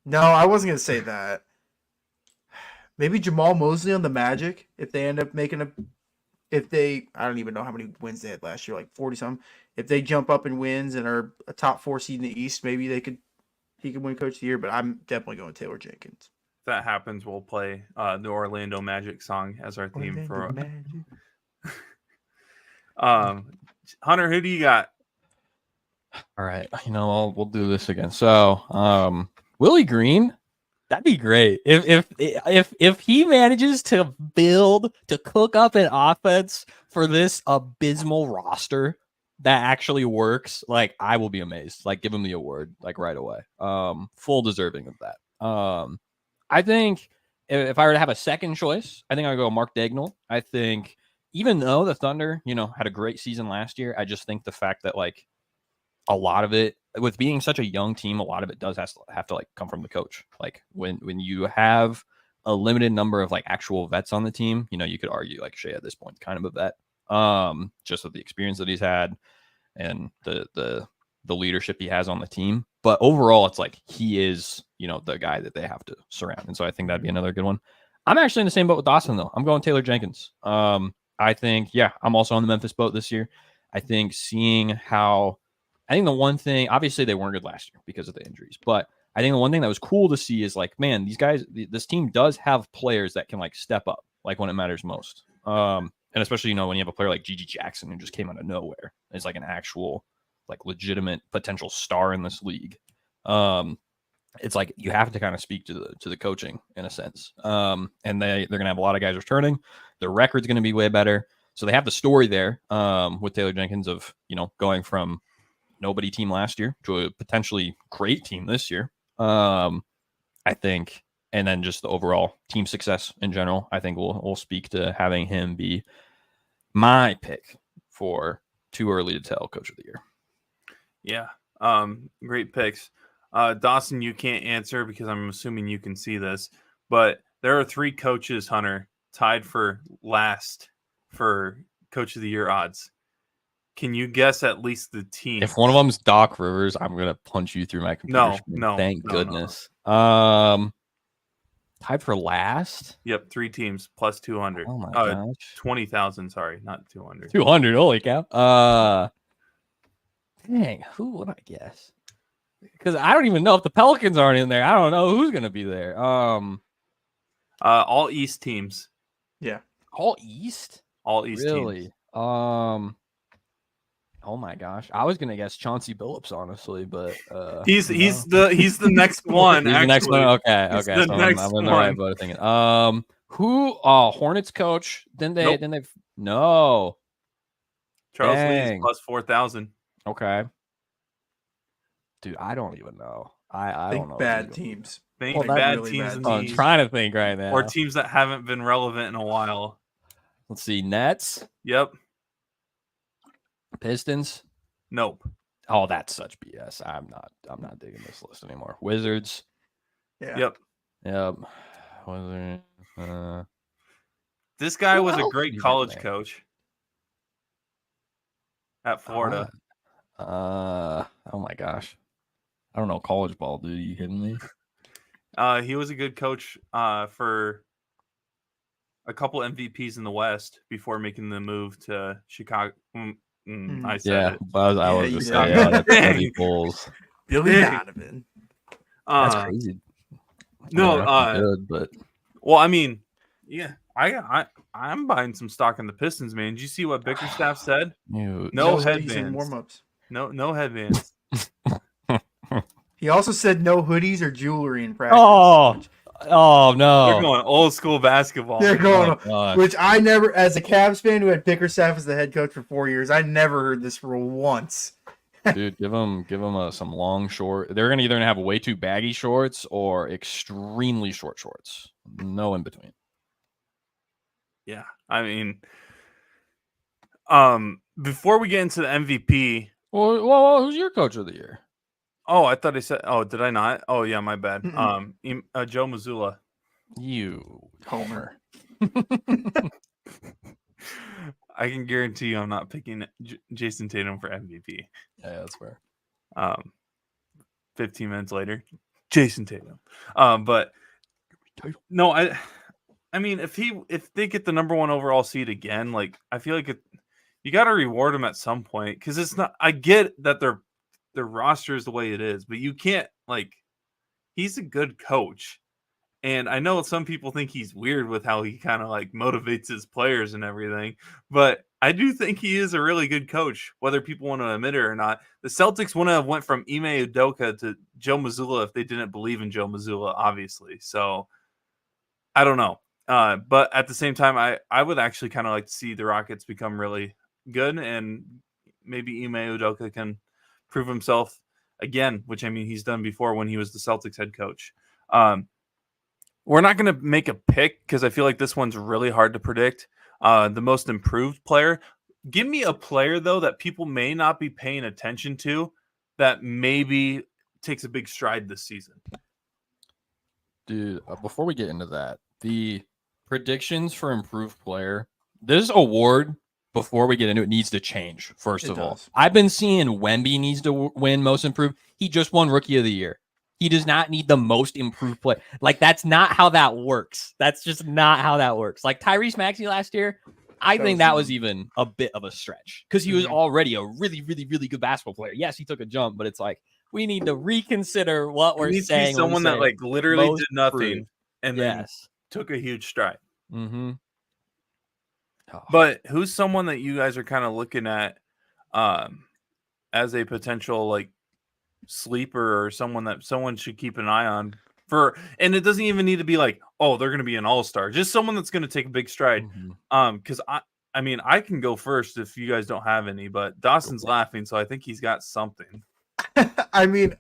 [SPEAKER 2] No, I wasn't going to say that. Maybe Jamal Mosley on the Magic if they end up making I don't even know how many wins they had last year, like 40-something. If they jump up in wins and are a top 4 seed in the East, maybe he could win Coach of the Year, but I'm definitely going Taylor Jenkins.
[SPEAKER 1] If that happens, we'll play the Orlando Magic song as our theme for Hunter, who do you got?
[SPEAKER 3] All right, we'll do this again. So, Willie Green, that'd be great if he manages to cook up an offense for this abysmal roster that actually works. Like, I will be amazed. Like, give him the award like right away. Full deserving of that. I think if I were to have a second choice, I think I'd go Mark Daigneault. I think even though the Thunder, had a great season last year, I just think the fact that like a lot of it, with being such a young team, a lot of it does have to like come from the coach. Like when you have a limited number of like actual vets on the team, you could argue like Shea at this point kind of a vet, just with the experience that he's had and the leadership he has on the team. But overall, it's like he is, the guy that they have to surround. And so I think that'd be another good one. I'm actually in the same boat with Dawson, though. I'm going Taylor Jenkins. I think, I'm also on the Memphis boat this year. I think the one thing, obviously they weren't good last year because of the injuries, but I think the one thing that was cool to see is like, man, these guys, this team does have players that can like step up, like when it matters most. And especially, when you have a player like Gigi Jackson who just came out of nowhere, is like an actual, like legitimate potential star in this league. It's like you have to kind of speak to the coaching in a sense. And they're going to have a lot of guys returning. Their record's going to be way better. So they have the story there with Taylor Jenkins of, going from nobody team last year to a potentially great team this year. I think, and then just the overall team success in general, I think we'll speak to having him be my pick for too early to tell Coach of the Year.
[SPEAKER 1] Yeah. Great picks. Dawson, you can't answer because I'm assuming you can see this, but there are 3 coaches, Hunter, tied for last for Coach of the Year odds. Can you guess at least the team?
[SPEAKER 3] If one of them's Doc Rivers, I'm gonna punch you through my computer screen.
[SPEAKER 1] No.
[SPEAKER 3] Thank goodness.
[SPEAKER 1] No.
[SPEAKER 3] Tied for last?
[SPEAKER 1] Yep, 3 teams plus 200.
[SPEAKER 3] Oh my gosh.
[SPEAKER 1] 20,000, sorry, not 200.
[SPEAKER 3] 200, holy cow. Dang, who would I guess? Because I don't even know if the Pelicans aren't in there. I don't know who's gonna be there.
[SPEAKER 1] All East teams.
[SPEAKER 2] Yeah.
[SPEAKER 3] All East?
[SPEAKER 1] All East
[SPEAKER 3] really?
[SPEAKER 1] teams.
[SPEAKER 3] Oh my gosh, I was gonna guess Chauncey Billups, honestly, but
[SPEAKER 1] he's the next one.
[SPEAKER 3] He's the next one. Okay.
[SPEAKER 1] He's
[SPEAKER 3] So
[SPEAKER 1] I'm
[SPEAKER 3] in the right boat of thinking. Who? Hornets coach?
[SPEAKER 1] Nope.
[SPEAKER 3] No.
[SPEAKER 1] Charles Lee plus 4,000.
[SPEAKER 3] Okay. Dude, I don't even know. I don't know.
[SPEAKER 2] Bad teams.
[SPEAKER 1] Think bad
[SPEAKER 2] really
[SPEAKER 1] teams.
[SPEAKER 2] bad
[SPEAKER 3] I'm trying to think right now.
[SPEAKER 1] Or teams that haven't been relevant in a while.
[SPEAKER 3] Let's see. Nets.
[SPEAKER 1] Yep.
[SPEAKER 3] Pistons.
[SPEAKER 1] Nope.
[SPEAKER 3] Oh, that's such BS. I'm not digging this list anymore. Wizards.
[SPEAKER 2] Yeah.
[SPEAKER 1] Yep.
[SPEAKER 3] Wizards.
[SPEAKER 1] This guy was a
[SPEAKER 3] else
[SPEAKER 1] great
[SPEAKER 3] is in
[SPEAKER 1] college
[SPEAKER 3] there?
[SPEAKER 1] coach at Florida.
[SPEAKER 3] Oh my gosh. I don't know college ball, dude. Are you kidding me?
[SPEAKER 1] He was a good coach for a couple MVPs in the West before making the move to Chicago. I said it.
[SPEAKER 3] But I
[SPEAKER 2] Yeah,
[SPEAKER 3] was
[SPEAKER 2] you
[SPEAKER 3] just
[SPEAKER 2] did.
[SPEAKER 3] saying, that's heavy Bulls.
[SPEAKER 2] Billy
[SPEAKER 1] Dang.
[SPEAKER 2] Donovan.
[SPEAKER 3] That's crazy.
[SPEAKER 1] No,
[SPEAKER 3] good, but
[SPEAKER 1] well, I mean, yeah, I'm buying some stock in the Pistons, man. Did you see what Bickerstaff said?
[SPEAKER 3] no
[SPEAKER 1] No
[SPEAKER 2] hoodies and
[SPEAKER 1] headbands.
[SPEAKER 2] warm-ups.
[SPEAKER 1] No headbands.
[SPEAKER 2] He also said no hoodies or jewelry in practice.
[SPEAKER 3] Oh no!
[SPEAKER 1] They're going old school basketball.
[SPEAKER 2] They're going,
[SPEAKER 3] gosh.
[SPEAKER 2] which I never, as a Cavs fan who had Bickerstaff as the head coach for 4 years, I never heard this rule once.
[SPEAKER 3] Dude, give them some long short. They're gonna either have way too baggy shorts or extremely short shorts. No in between.
[SPEAKER 1] Yeah, I mean, before we get into the MVP.
[SPEAKER 3] Well, who's your coach of the year?
[SPEAKER 1] Oh, I thought I said. Oh, did I not? Oh, yeah, my bad.
[SPEAKER 2] Mm-mm.
[SPEAKER 1] Joe Mazzulla.
[SPEAKER 3] You
[SPEAKER 2] Homer.
[SPEAKER 1] I can guarantee you, I'm not picking Jason Tatum for MVP.
[SPEAKER 3] Yeah, that's fair.
[SPEAKER 1] 15 minutes later, Jason Tatum. But no, I mean, if they get the number 1 overall seed again, like I feel like you got to reward them at some point because it's not. I get that their roster is the way it is, but you can't like. He's a good coach, and I know some people think he's weird with how he kind of like motivates his players and everything, but I do think he is a really good coach, whether people want to admit it or not. The Celtics wouldn't have went from Ime Udoka to Joe Mazzulla if they didn't believe in Joe Mazzulla, obviously. So I don't know. But at the same time, I would actually kind of like to see the Rockets become really good, and maybe Ime Udoka can prove himself again, which I mean he's done before when he was the Celtics head coach. We're not going to make a pick because I feel like this one's really hard to predict. The most improved player. Give me a player, though, that people may not be paying attention to that maybe takes a big stride this season.
[SPEAKER 3] Dude, before we get into that, the predictions for improved player, this award, before we get into it, needs to change, first of all. I've been seeing Wemby needs to win most improved. He just won Rookie of the Year. He does not need the most improved player. Like, that's not how that works. That's just not how that works. Like, Tyrese Maxey last year, I think that was even a bit of a stretch because he was already a really, really, really good basketball player. Yes, he took a jump, but it's like, we need to reconsider what we're saying.
[SPEAKER 1] Someone that like literally did nothing and then took a huge stride.
[SPEAKER 3] Mm-hmm.
[SPEAKER 1] But who's someone that you guys are kind of looking at as a potential like sleeper or someone should keep an eye on for? And it doesn't even need to be like, oh, they're going to be an all-star. Just someone that's going to take a big stride. Because I mean, I can go first if you guys don't have any, but Dawson's laughing, so I think he's got something.
[SPEAKER 2] I mean,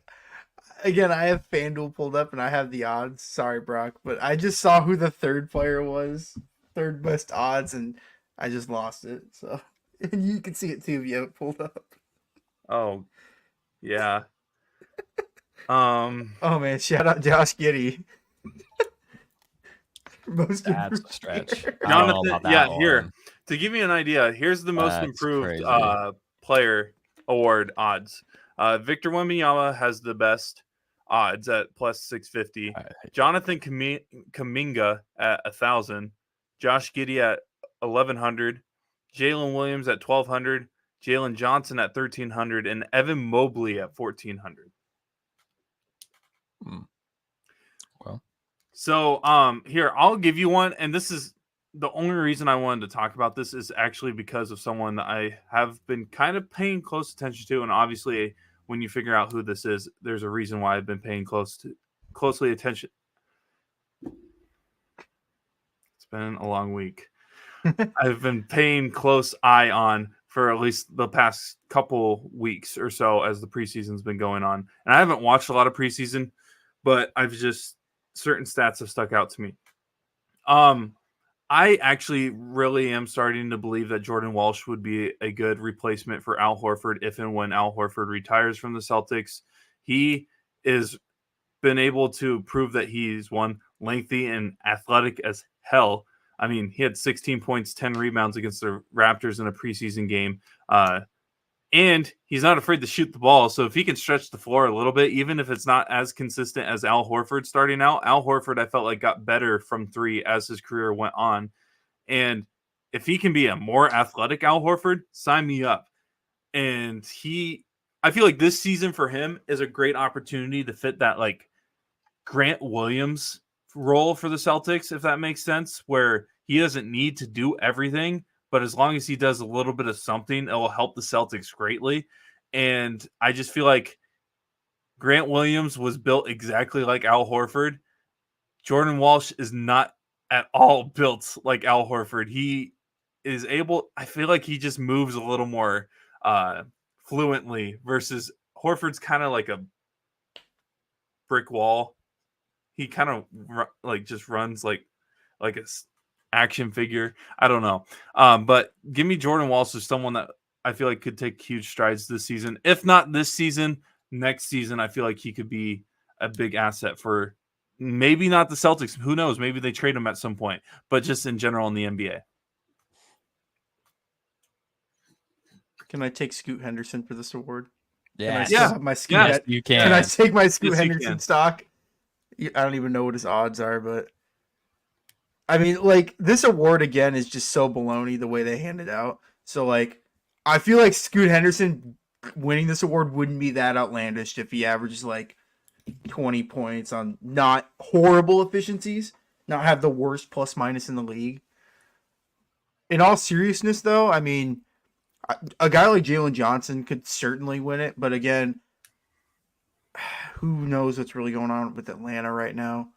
[SPEAKER 2] again, I have FanDuel pulled up and I have the odds. Sorry, Brock, but I just saw who the third player was, third best odds, and I just lost it. So and you can see it too if you have it pulled up.
[SPEAKER 1] Oh, yeah.
[SPEAKER 2] Oh man, shout out Josh Giddey.
[SPEAKER 3] That's a stretch.
[SPEAKER 1] Jonathan, here to give you an idea, here's the most improved player award odds. Victor Wembanyama has the best odds at plus 650. Jonathan Kuminga at 1,000. Josh Giddey at 1,100. Jalen Williams at 1,200. Jalen Johnson at 1,300. And Evan Mobley at 1,400.
[SPEAKER 3] Well,
[SPEAKER 1] so here, I'll give you one. And this is the only reason I wanted to talk about this is actually because of someone that I have been kind of paying close attention to. And obviously, when you figure out who this is, there's a reason why I've been paying closely attention. It's been a long week. I've been paying close eye on for at least the past couple weeks or so as the preseason's been going on. And I haven't watched a lot of preseason, but certain stats have stuck out to me. I actually really am starting to believe that Jordan Walsh would be a good replacement for Al Horford if and when Al Horford retires from the Celtics. He is been able to prove that he's lengthy and athletic as hell. I mean, he had 16 points, 10 rebounds against the Raptors in a preseason game. And he's not afraid to shoot the ball. So if he can stretch the floor a little bit, even if it's not as consistent as Al Horford starting out, Al Horford, I felt like got better from three as his career went on. And if he can be a more athletic Al Horford, sign me up. And I feel like this season for him is a great opportunity to fit that like Grant Williams role for the Celtics, if that makes sense, where he doesn't need to do everything, but as long as he does a little bit of something, it will help the Celtics greatly. And I just feel like Grant Williams was built exactly like Al Horford. Jordan Walsh is not at all built like Al Horford. He is able, I feel like he just moves a little more fluently versus Horford's kind of like a brick wall. He kind of like just runs like a action figure. I don't know. But give me Jordan Walsh as someone that I feel like could take huge strides this season. If not this season, next season, I feel like he could be a big asset for maybe not the Celtics. Who knows? Maybe they trade him at some point, but just in general in the NBA.
[SPEAKER 2] Can I take Scoot Henderson for this award?
[SPEAKER 3] Yeah.
[SPEAKER 2] My Scoot
[SPEAKER 3] you can.
[SPEAKER 2] Can I take my Scoot
[SPEAKER 1] Yes,
[SPEAKER 2] Henderson stock? I don't even know what his odds are, but I mean, like, this award again is just so baloney the way they hand it out. So, like, I feel like Scoot Henderson winning this award wouldn't be that outlandish if he averages like 20 points on not horrible efficiencies, not have the worst plus minus in the league. In all seriousness, though, I mean, a guy like Jalen Johnson could certainly win it, but again, who knows what's really going on with Atlanta right now?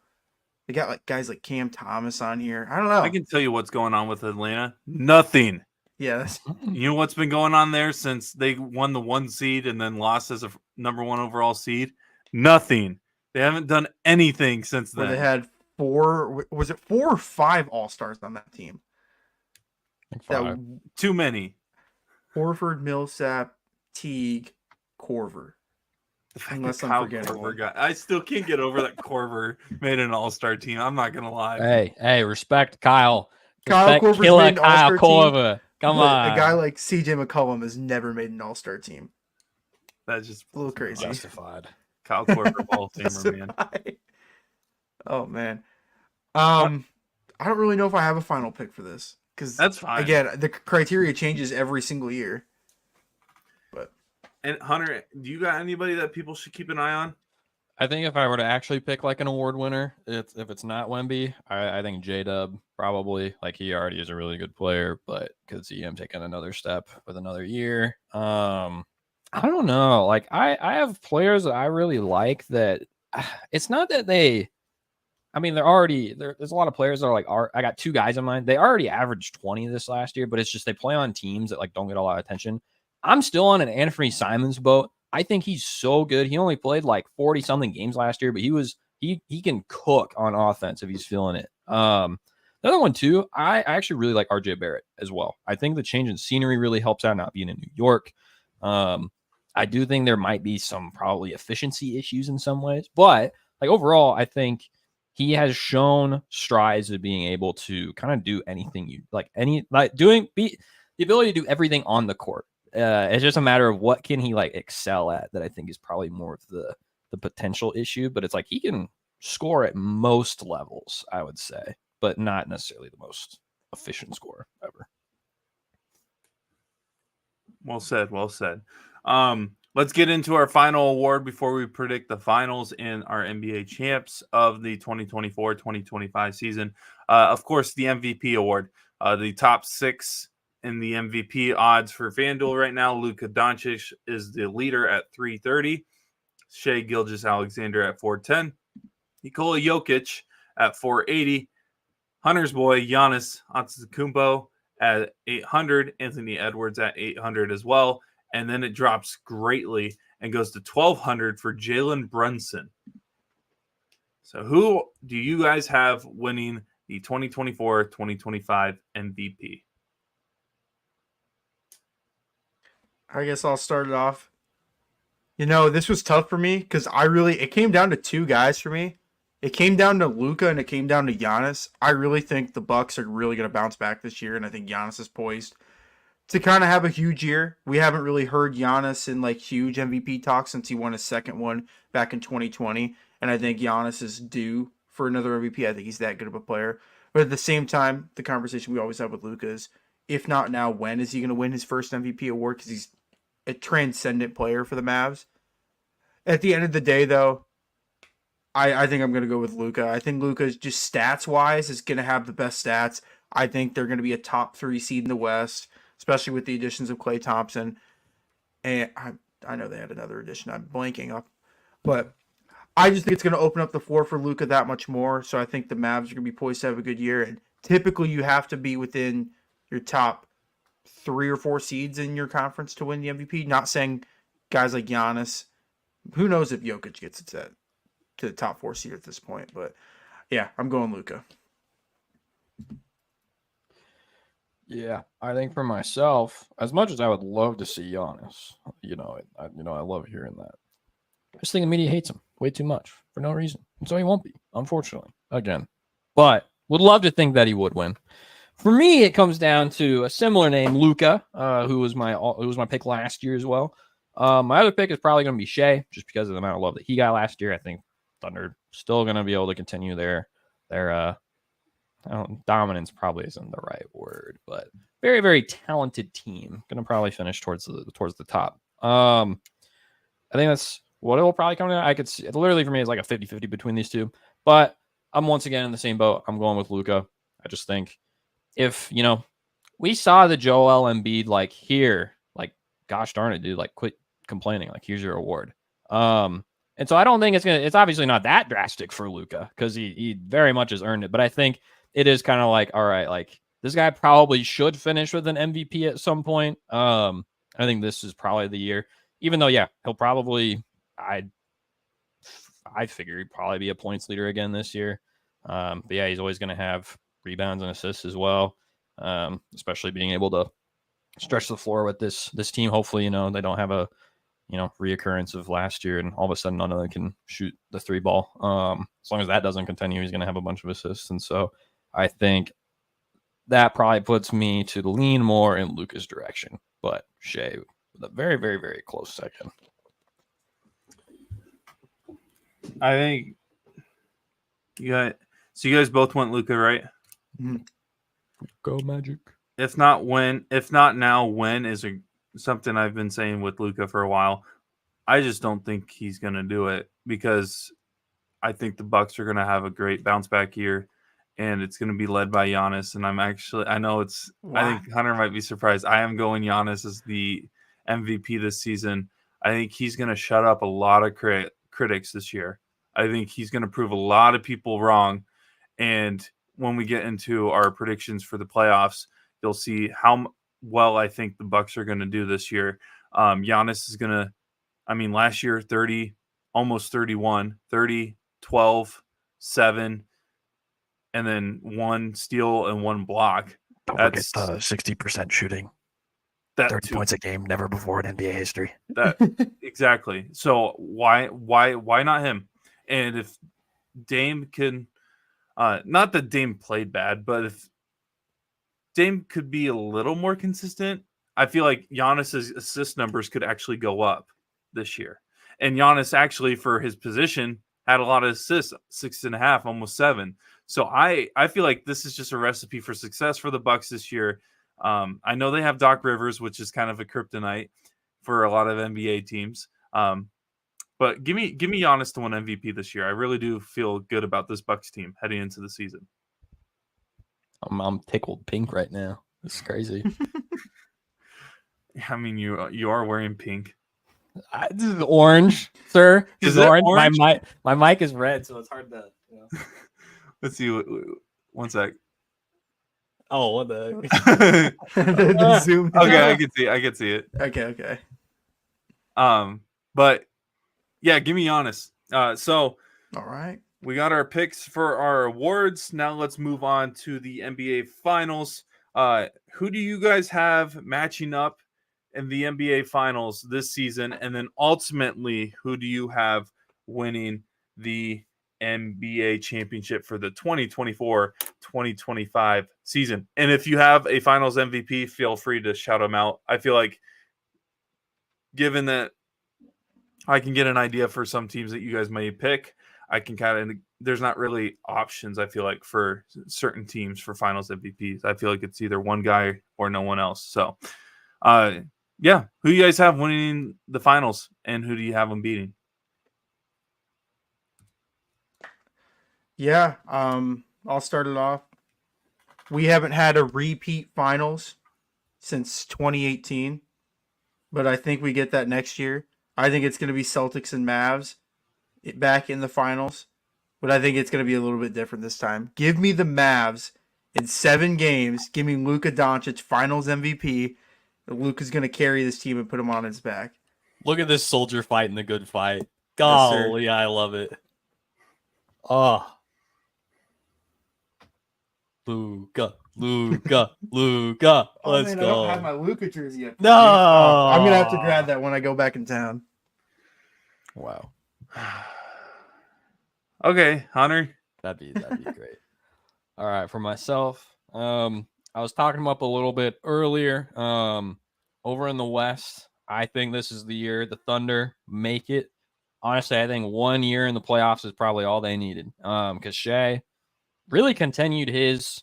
[SPEAKER 2] They got like guys like Cam Thomas on here. I don't know.
[SPEAKER 1] I can tell you what's going on with Atlanta. Nothing.
[SPEAKER 2] Yeah.
[SPEAKER 1] You know what's been going on there since they won the 1 seed and then lost as a number 1 overall seed? Nothing. They haven't done anything since then.
[SPEAKER 2] They had 4 or 5 All-Stars on that team?
[SPEAKER 1] Too many.
[SPEAKER 2] Horford, Millsap, Teague, Korver. Unless I'm forgetting one.
[SPEAKER 1] I still can't get over that Korver made an all-star team. I'm not going to lie.
[SPEAKER 3] Hey, respect Kyle.
[SPEAKER 2] Kyle Korver's made an all-star
[SPEAKER 3] Korver.
[SPEAKER 2] team.
[SPEAKER 3] Come on.
[SPEAKER 2] A guy like CJ McCollum has never made an all-star team.
[SPEAKER 1] That's just
[SPEAKER 2] a little crazy.
[SPEAKER 3] Justified.
[SPEAKER 1] Kyle Korver, Ball of Famer, man.
[SPEAKER 2] Oh, man. I don't really know if I have a final pick for this. Because
[SPEAKER 1] that's fine.
[SPEAKER 2] Again, the criteria changes every single year.
[SPEAKER 1] And Hunter, do you got anybody that people should keep an eye on?
[SPEAKER 3] I think if I were to actually pick like an award winner, if it's not Wemby, I think J-Dub probably. Like, he already is a really good player, but could see him taking another step with another year. I don't know. Like, I have players that I really like that it's not that they. I mean, there's a lot of players that are like, I got 2 guys in mind. They already averaged 20 this last year, but it's just they play on teams that like don't get a lot of attention. I'm still on an Anthony Simons boat. I think he's so good. He only played like 40 something games last year, but he can cook on offense if he's feeling it. The other one too, I actually really like RJ Barrett as well. I think the change in scenery really helps out not being in New York. I do think there might be some probably efficiency issues in some ways, but like overall, I think he has shown strides of being able to kind of do anything the ability to do everything on the court. It's just a matter of what can he like excel at that I think is probably more of the potential issue, but it's like he can score at most levels, I would say, but not necessarily the most efficient scorer ever.
[SPEAKER 1] Well said. Let's get into our final award before we predict the finals and our NBA champs of the 2024-2025 season. Of course, the MVP award, the top 6 in the MVP odds for FanDuel right now. Luka Doncic is the leader at 330. Shai Gilgeous-Alexander at 410. Nikola Jokic at 480. Hunter's boy Giannis Antetokounmpo at 800. Anthony Edwards at 800 as well. And then it drops greatly and goes to 1,200 for Jalen Brunson. So who do you guys have winning the 2024-2025 MVP?
[SPEAKER 2] I guess I'll start it off. You know, this was tough for me because it came down to 2 guys for me. It came down to Luka and it came down to Giannis. I really think the Bucks are really going to bounce back this year, and I think Giannis is poised to kind of have a huge year. We haven't really heard Giannis in like huge MVP talk since he won his second one back in 2020. And I think Giannis is due for another MVP. I think he's that good of a player. But at the same time, the conversation we always have with Luka is, if not now, when is he going to win his first MVP award? Because he's a transcendent player for the Mavs. At the end of the day, though, I think I'm going to go with Luka. I think Luka, just stats-wise, is going to have the best stats. I think they're going to be a top 3 seed in the West, especially with the additions of Klay Thompson. And I know they had another addition I'm blanking up. But I just think it's going to open up the floor for Luka that much more. So I think the Mavs are going to be poised to have a good year. And typically you have to be within your top 3 or 4 seeds in your conference to win the MVP. Not saying guys like Giannis. Who knows if Jokic gets it to the top 4 seed at this point. But yeah, I'm going Luka.
[SPEAKER 3] Yeah, I think for myself, as much as I would love to see Giannis, I love hearing that. I just think the media hates him way too much for no reason, and so he won't be, unfortunately, again. But would love to think that he would win. For me, it comes down to a similar name, Luka, who was my pick last year as well. My other pick is probably going to be Shea, just because of the amount of love that he got last year. I think Thunder still going to be able to continue their dominance probably isn't the right word, but very, very talented team. Going to probably finish towards the top. I think that's what it will probably come down. I could see it literally for me is like a 50-50 between these two, but I'm once again in the same boat. I'm going with Luka. I just think if, we saw the Joel Embiid like here, like, gosh darn it, dude, like quit complaining. Like, here's your award. And so I don't think it's obviously not that drastic for Luka because he very much has earned it. But I think it is kind of like, all right, like this guy probably should finish with an MVP at some point. I think this is probably the year, even though, yeah, he'll probably, I figure he'd probably be a points leader again this year. But yeah, he's always going to have rebounds and assists as well, especially being able to stretch the floor with this team. Hopefully, they don't have a, reoccurrence of last year and all of a sudden none of them can shoot the 3 ball. As long as that doesn't continue, he's going to have a bunch of assists. And so I think that probably puts me to lean more in Luka's direction, but Shea with a very, very, very close second.
[SPEAKER 1] I think you guys both went Luka, right?
[SPEAKER 2] Mm-hmm.
[SPEAKER 3] Go Magic.
[SPEAKER 1] If not now, when is something I've been saying with Luka for a while. I just don't think he's going to do it because I think the Bucks are going to have a great bounce back year and it's going to be led by Giannis. And I think Hunter might be surprised. I am going Giannis as the MVP this season. I think he's going to shut up a lot of critics this year. I think he's going to prove a lot of people wrong. And when we get into our predictions for the playoffs, you'll see how well I think the Bucks are going to do this year. Giannis is going to, last year, 30, almost 31, 30, 12, 7, and then 1 steal and 1 block.
[SPEAKER 4] That's 60% shooting. 30 points a game, never before in NBA history.
[SPEAKER 1] Exactly. So why not him? And if Dame can, not that Dame played bad, but if Dame could be a little more consistent, I feel like Giannis's assist numbers could actually go up this year. And Giannis actually, for his position, had a lot of assists, 6.5, almost 7. So I feel like this is just a recipe for success for the Bucks this year. I know they have Doc Rivers, which is kind of a kryptonite for a lot of NBA teams. But give me Giannis to win MVP this year. I really do feel good about this Bucks team heading into the season.
[SPEAKER 3] I'm tickled pink right now. This is crazy.
[SPEAKER 1] You are wearing pink.
[SPEAKER 3] This is orange, sir.
[SPEAKER 1] Is
[SPEAKER 3] it
[SPEAKER 1] orange?
[SPEAKER 3] My mic is red, so it's hard to.
[SPEAKER 1] Let's see. One sec.
[SPEAKER 3] Oh, what the?
[SPEAKER 2] The zoom.
[SPEAKER 1] Okay, I can see it.
[SPEAKER 2] Okay.
[SPEAKER 1] But yeah, give me Giannis. So
[SPEAKER 2] all right.
[SPEAKER 1] We got our picks for our awards. Now let's move on to the NBA Finals. Who do you guys have matching up in the NBA Finals this season? And then ultimately, who do you have winning the NBA championship for the 2024-2025 season. And if you have a finals MVP, feel free to shout them out. I feel like given that I can get an idea for some teams that you guys may pick, I can kind of, there's not really options, I feel like, for certain teams for finals MVPs. I feel like it's either one guy or no one else. So, yeah, who you guys have winning the finals and who do you have them beating?
[SPEAKER 2] Yeah, I'll start it off. We haven't had a repeat finals since 2018, but I think we get that next year. I think it's going to be Celtics and Mavs back in the finals, but I think it's going to be a little bit different this time. Give me the Mavs in 7 games. Give me Luka Doncic finals MVP. Luka's going to carry this team and put him on his back.
[SPEAKER 3] Look at this soldier fighting the good fight. Golly, yes, I love it. Oh. Luka. Let's
[SPEAKER 2] man,
[SPEAKER 3] go.
[SPEAKER 2] I don't have my Luka jersey yet.
[SPEAKER 3] No.
[SPEAKER 2] I'm going to have to grab that when I go back in town.
[SPEAKER 3] Wow.
[SPEAKER 1] Okay, Hunter.
[SPEAKER 3] That'd be great. All right, for myself, I was talking them up a little bit earlier. Over in the West, I think this is the year the Thunder make it. Honestly, I think 1 year in the playoffs is probably all they needed. Because Shea really continued his.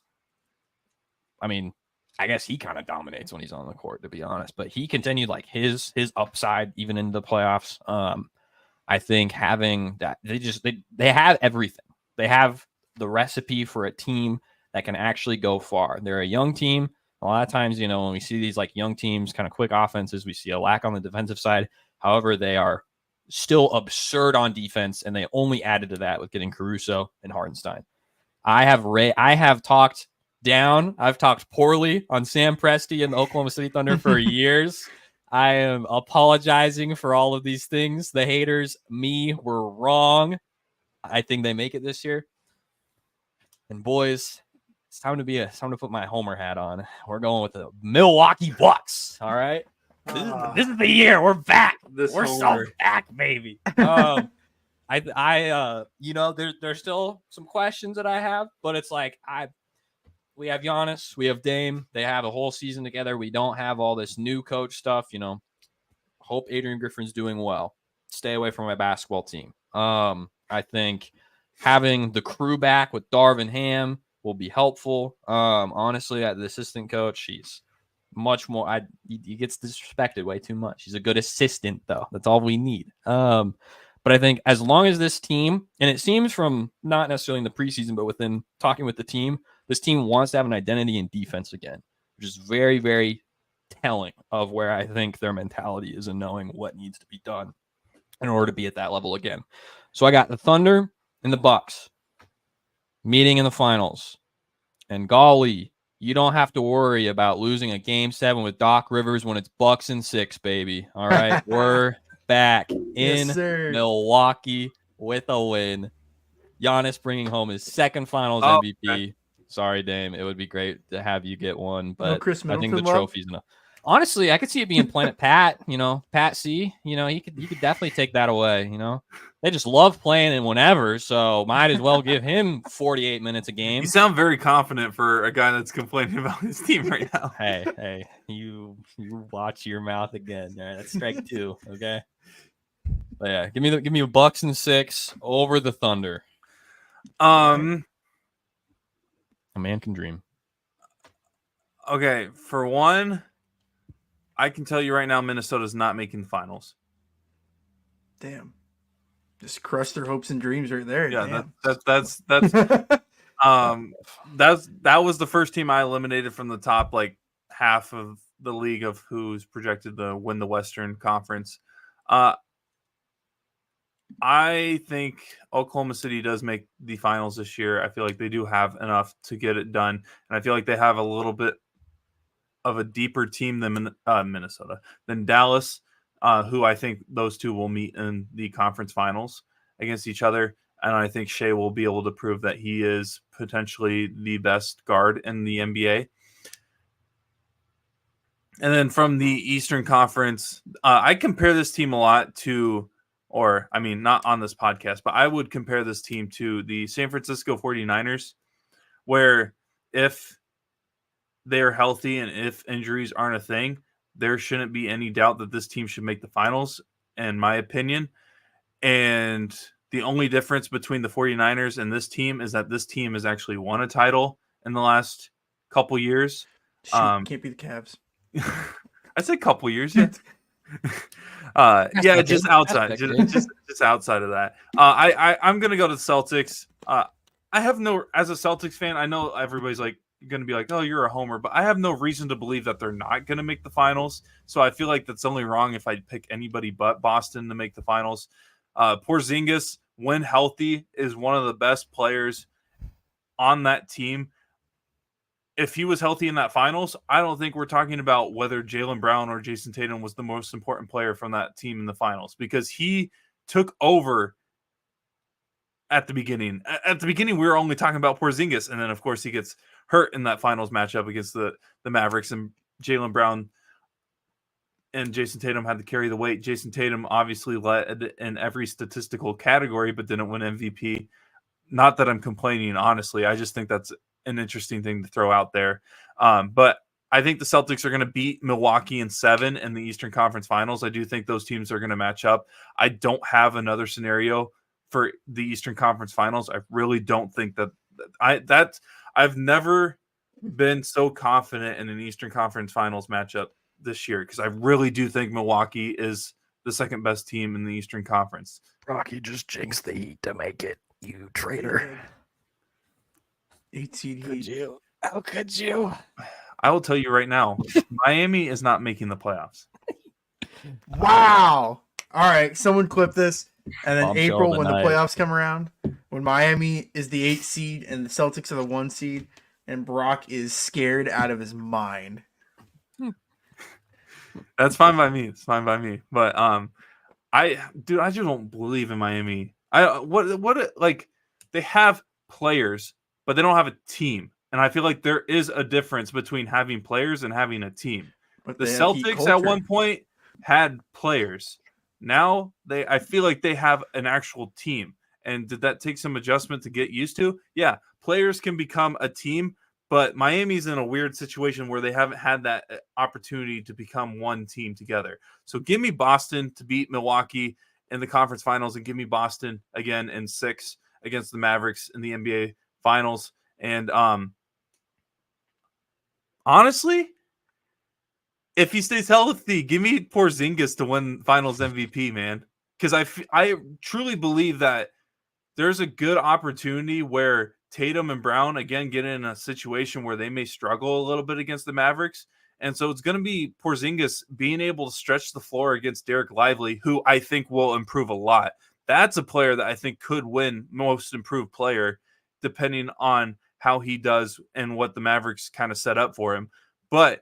[SPEAKER 3] I mean, I guess he kind of dominates when he's on the court, to be honest. But he continued like his upside even in the playoffs. I think having that, they have everything. They have the recipe for a team that can actually go far. They're a young team. A lot of times, when we see these like young teams, kind of quick offenses, we see a lack on the defensive side. However, they are still absurd on defense, and they only added to that with getting Caruso and Hartenstein. I have talked down. I've talked poorly on Sam Presti and the Oklahoma City Thunder for years. I am apologizing for all of these things. The haters, me, were wrong. I think they make it this year. And boys, it's time to put my Homer hat on. We're going with the Milwaukee Bucks. All right. This is the year. We're back. We're so back, baby. There's still some questions that I have, but it's like we have Giannis, we have Dame. They have a whole season together. We don't have all this new coach stuff. Hope Adrian Griffin's doing well. Stay away from my basketball team. I think having the crew back with Darvin Ham will be helpful. Honestly, the assistant coach, he's much more. He gets disrespected way too much. He's a good assistant, though. That's all we need. But I think as long as this team, and it seems from not necessarily in the preseason, but within talking with the team, this team wants to have an identity in defense again, which is very, very telling of where I think their mentality is and knowing what needs to be done in order to be at that level again. So I got the Thunder and the Bucks meeting in the finals. And golly, you don't have to worry about losing a Game 7 with Doc Rivers when it's Bucks in 6, baby. All right, we're back in Milwaukee with a win. Giannis bringing home his second Finals MVP. Okay. Sorry, Dame. It would be great to have you get one, but I think the trophy's enough. Honestly, I could see it being Planet Pat. Pat C. He could definitely take that away. They just love playing him whenever, so might as well give him 48 minutes a game.
[SPEAKER 1] You sound very confident for a guy that's complaining about his team right now.
[SPEAKER 3] Hey, you watch your mouth again. All right, that's strike 2. Okay. But yeah, give me a Bucks in 6 over the Thunder. A man can dream.
[SPEAKER 1] Okay, for one, I can tell you right now, Minnesota's not making the finals.
[SPEAKER 2] Damn. Just crushed their hopes and dreams right there.
[SPEAKER 1] Yeah, that's that was the first team I eliminated from the top half of the league of who's projected to win the Western Conference. I think Oklahoma City does make the finals this year. I feel like they do have enough to get it done, and I feel like they have a little bit of a deeper team than Minnesota, than Dallas, who I think those two will meet in the conference finals against each other. And I think Shea will be able to prove that he is potentially the best guard in the NBA. And then from the Eastern Conference, I compare this team a lot to or I mean, not on this podcast, but I would compare this team to the San Francisco 49ers, where if they're healthy and if injuries aren't a thing, there shouldn't be any doubt that this team should make the finals, in my opinion. And the only difference between the 49ers and this team is that this team has actually won a title in the last couple years.
[SPEAKER 2] Can't be the Cavs.
[SPEAKER 1] I said couple years, yeah. Yeah, just outside, just outside of that. I'm gonna go to the Celtics. I have no, as a Celtics fan, I know everybody's like going to be like, oh, you're a homer, but I have no reason to believe that they're not going to make the finals. So I feel like that's only wrong if I pick anybody but Boston to make the finals. Porzingis, when healthy, is one of the best players on that team. If he was healthy in that finals, I don't think we're talking about whether Jaylen Brown or Jason Tatum was the most important player from that team in the finals, because he took over at the beginning. At the beginning, we were only talking about Porzingis, and then, of course, he gets hurt in that finals matchup against the Mavericks, and Jaylen Brown and Jason Tatum had to carry the weight. Jason Tatum obviously led in every statistical category, but didn't win MVP. Not that I'm complaining, honestly. I just think that's an interesting thing to throw out there. But I think the Celtics are going to beat Milwaukee in 7 in the Eastern Conference Finals. I do think those teams are going to match up. I don't have another scenario for the Eastern Conference Finals. I really don't think I've never been so confident in an Eastern Conference Finals matchup this year, because I really do think Milwaukee is the second best team in the Eastern Conference.
[SPEAKER 4] Rocky just jinxed the Heat to make it, you traitor.
[SPEAKER 2] 8 seed
[SPEAKER 4] Could
[SPEAKER 2] Heat.
[SPEAKER 4] you? How could you?
[SPEAKER 1] I will tell you right now, Miami is not making the playoffs.
[SPEAKER 2] Wow. All right, someone clip this. And then
[SPEAKER 3] Bombshell
[SPEAKER 2] April, when the
[SPEAKER 3] tonight.
[SPEAKER 2] playoffs come around, when Miami is the 8 seed and the Celtics are the 1 seed, and Brock is scared out of his mind.
[SPEAKER 1] That's fine by me. It's fine by me. But I just don't believe in Miami. They have players, but they don't have a team. And I feel like there is a difference between having players and having a team.
[SPEAKER 2] But
[SPEAKER 1] The
[SPEAKER 2] they have Heat
[SPEAKER 1] Celtics
[SPEAKER 2] culture.
[SPEAKER 1] at one point had players. Now I feel like they have an actual team. And did that take some adjustment to get used to? Yeah, players can become a team, but Miami's in a weird situation where they haven't had that opportunity to become one team together. So give me Boston to beat Milwaukee in the conference finals, and give me Boston again in 6 against the Mavericks in the NBA finals. And honestly, if he stays healthy, give me Porzingis to win Finals MVP, man. Because I truly believe that there's a good opportunity where Tatum and Brown, again, get in a situation where they may struggle a little bit against the Mavericks. And so it's going to be Porzingis being able to stretch the floor against Derek Lively, who I think will improve a lot. That's a player that I think could win most improved player, depending on how he does and what the Mavericks kind of set up for him. But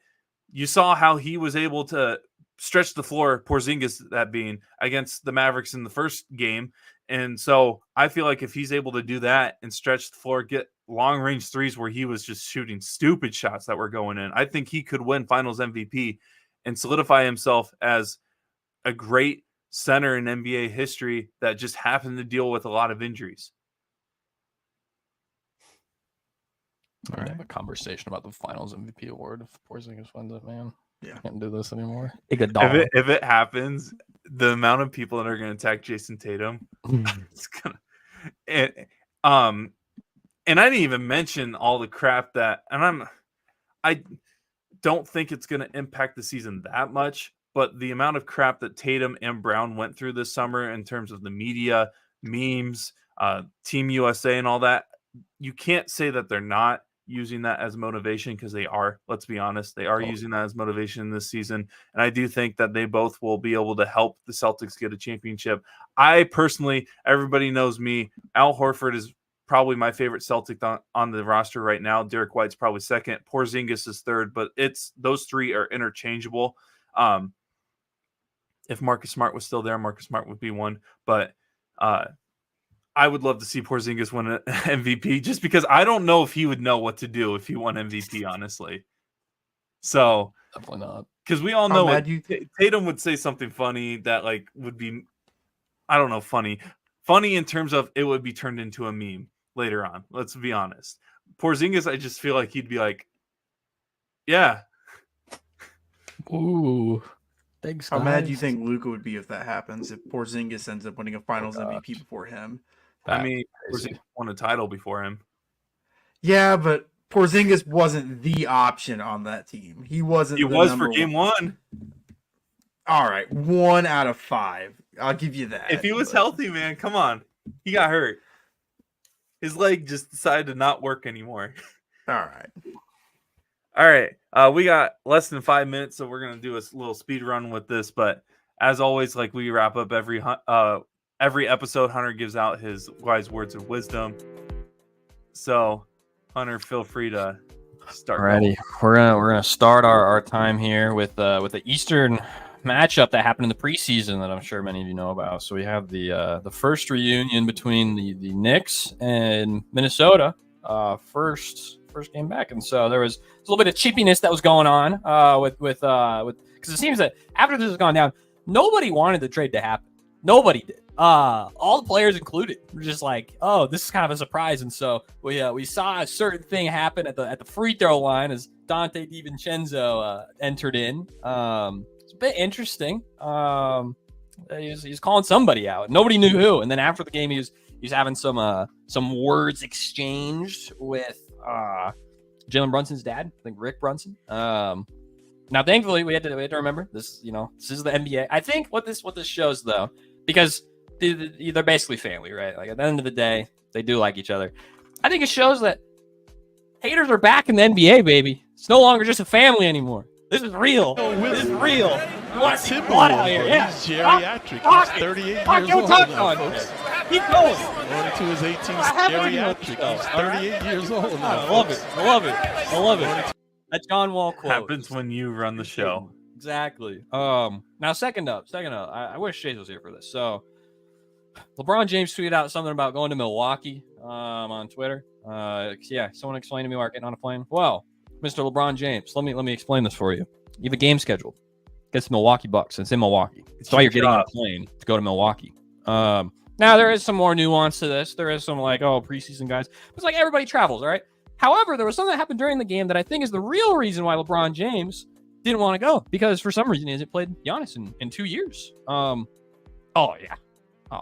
[SPEAKER 1] you saw how he was able to stretch the floor, Porzingis that being, against the Mavericks in the first game. And so I feel like if he's able to do that and stretch the floor, get long-range threes where he was just shooting stupid shots that were going in, I think he could win Finals MVP and solidify himself as a great center in NBA history that just happened to deal with a lot of injuries.
[SPEAKER 3] We're gonna have a conversation about the Finals MVP award if Porzingis wins it, man.
[SPEAKER 2] Yeah.
[SPEAKER 3] Can't do this anymore.
[SPEAKER 1] If it happens, the amount of people that are going to attack Jason Tatum, it's gonna. And I didn't even mention all the crap that, and I don't think it's going to impact the season that much, but the amount of crap that Tatum and Brown went through this summer in terms of the media, memes, Team USA, and all that, you can't say that they're not using that as motivation, because they are. Let's be honest, they are using that as motivation this season, and I do think that they both will be able to help the Celtics get a championship. I personally, everybody knows me, Al Horford is probably my favorite Celtic on the roster right now. Derek White's probably second. Porzingis is third, but those three are interchangeable. If Marcus Smart was still there, Marcus Smart would be one, but I would love to see Porzingis win an MVP, just because I don't know if he would know what to do if he won MVP, honestly. So
[SPEAKER 3] Definitely not.
[SPEAKER 1] because we all know Tatum would say something funny that would be I don't know, funny. Funny in terms of it would be turned into a meme later on. Let's be honest. Porzingis, I just feel like he'd be like, yeah.
[SPEAKER 3] Ooh. Thanks,
[SPEAKER 2] How mad do you
[SPEAKER 3] guys.
[SPEAKER 2] think Luka would be if that happens? If Porzingis ends up winning a Finals
[SPEAKER 3] God.
[SPEAKER 2] MVP before him?
[SPEAKER 1] I mean, Porzingis won a title before him.
[SPEAKER 2] Yeah, but Porzingis wasn't the option on that team. He wasn't.
[SPEAKER 1] He was for game one.
[SPEAKER 2] All right, 1 out of 5. I'll give you that.
[SPEAKER 1] If he was healthy, man, come on. He got hurt. His leg just decided to not work anymore.
[SPEAKER 2] All right.
[SPEAKER 1] All right. We got less than 5 minutes, so we're going to do a little speed run with this. But as always, like we wrap up every episode, Hunter gives out his wise words of wisdom. So, Hunter, feel free to start.
[SPEAKER 3] Ready. We're gonna start our time here with the Eastern matchup that happened in the preseason that I'm sure many of you know about. So we have the first reunion between the Knicks and Minnesota. First game back, and so there was a little bit of cheapiness that was going on with because it seems that after this has gone down, nobody wanted the trade to happen. Nobody did. All the players included were just like, oh, this is kind of a surprise. And so we saw a certain thing happen at the free throw line as Dante DiVincenzo entered in. It's a bit interesting. He's calling somebody out. Nobody knew who. And then after the game, he's having some words exchanged with Jalen Brunson's dad, I think Rick Brunson. Now, thankfully, we had to remember this. This is the NBA. I think what this shows, though, because they're basically family, right? Like at the end of the day, they do like each other. I think it shows that haters are back in the NBA, baby. It's no longer just a family anymore. This is real. This is real. You want to see blood out here? Yeah.
[SPEAKER 5] He's geriatric. He's 38 years old now, folks.
[SPEAKER 3] Keep going.
[SPEAKER 5] Going into his 18th geriatric. He's 38 years old now.
[SPEAKER 3] I love it. I love it. That John Wall quote
[SPEAKER 1] happens when you run the show.
[SPEAKER 3] Exactly. Now second up. I wish Chase was here for this. So LeBron James tweeted out something about going to Milwaukee on Twitter. Someone explained to me why getting on a plane. Well, Mr. LeBron James, let me explain this for you. You have a game scheduled against the Milwaukee Bucks. It's in Milwaukee. That's why you're getting on a plane to go to Milwaukee. Now there is some more nuance to this. There is some preseason guys. It's like everybody travels, all right? However, there was something that happened during the game that I think is the real reason why LeBron James didn't want to go, because for some reason he hasn't played Giannis in 2 years.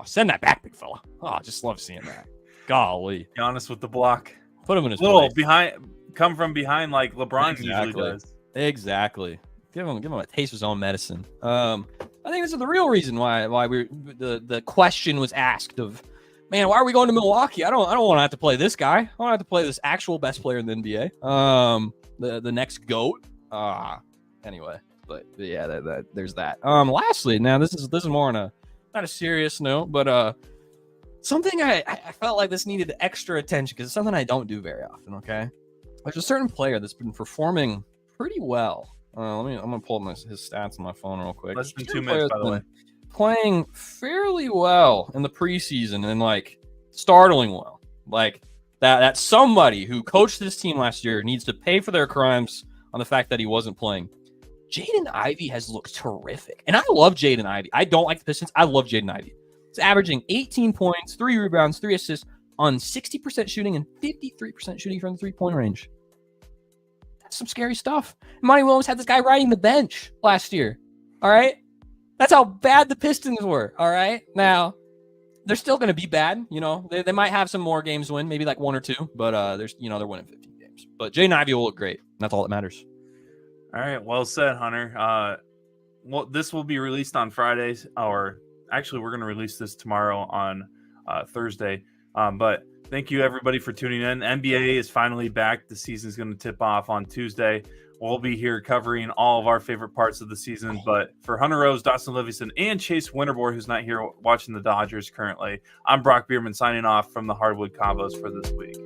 [SPEAKER 3] Send that back, big fella. I just love seeing that. Golly.
[SPEAKER 1] Giannis with the block.
[SPEAKER 3] Put him in his
[SPEAKER 1] little
[SPEAKER 3] place.
[SPEAKER 1] Come from behind like LeBron usually does.
[SPEAKER 3] Exactly. Give him a taste of his own medicine. I think this is the real reason why the question was asked of, man, why are we going to Milwaukee? I don't want to have to play this guy. I want to have to play this actual best player in the NBA. The next GOAT. Anyway, but yeah, there's that. Lastly, now this is more on not a serious note, but something I felt like this needed extra attention because it's something I don't do very often. Okay, there's a certain player that's been performing pretty well. I'm gonna pull up his stats on my phone real quick.
[SPEAKER 1] Less than 2 minutes, by the way.
[SPEAKER 3] Playing fairly well in the preseason and startling well. That somebody who coached this team last year needs to pay for their crimes on the fact that he wasn't playing. Jaden Ivey has looked terrific. And I love Jaden Ivey. I don't like the Pistons. I love Jaden Ivey. He's averaging 18 points, 3 rebounds, 3 assists on 60% shooting and 53% shooting from the three-point range. That's some scary stuff. Monty Williams had this guy riding the bench last year. All right? That's how bad the Pistons were. All right? Now, they're still going to be bad. They might have some more games win, maybe 1 or 2, but they're winning 15 games. But Jaden Ivey will look great. That's all that matters.
[SPEAKER 1] All right, well said, Hunter. This will be released on Fridays, or actually, we're going to release this tomorrow on Thursday. But thank you, everybody, for tuning in. NBA is finally back. The season's going to tip off on Tuesday. We'll be here covering all of our favorite parts of the season. But for Hunter Rose, Dawson Livingston, and Chase Winterboard, who's not here watching the Dodgers currently, I'm Brock Bierman signing off from the Hardwood Convos for this week.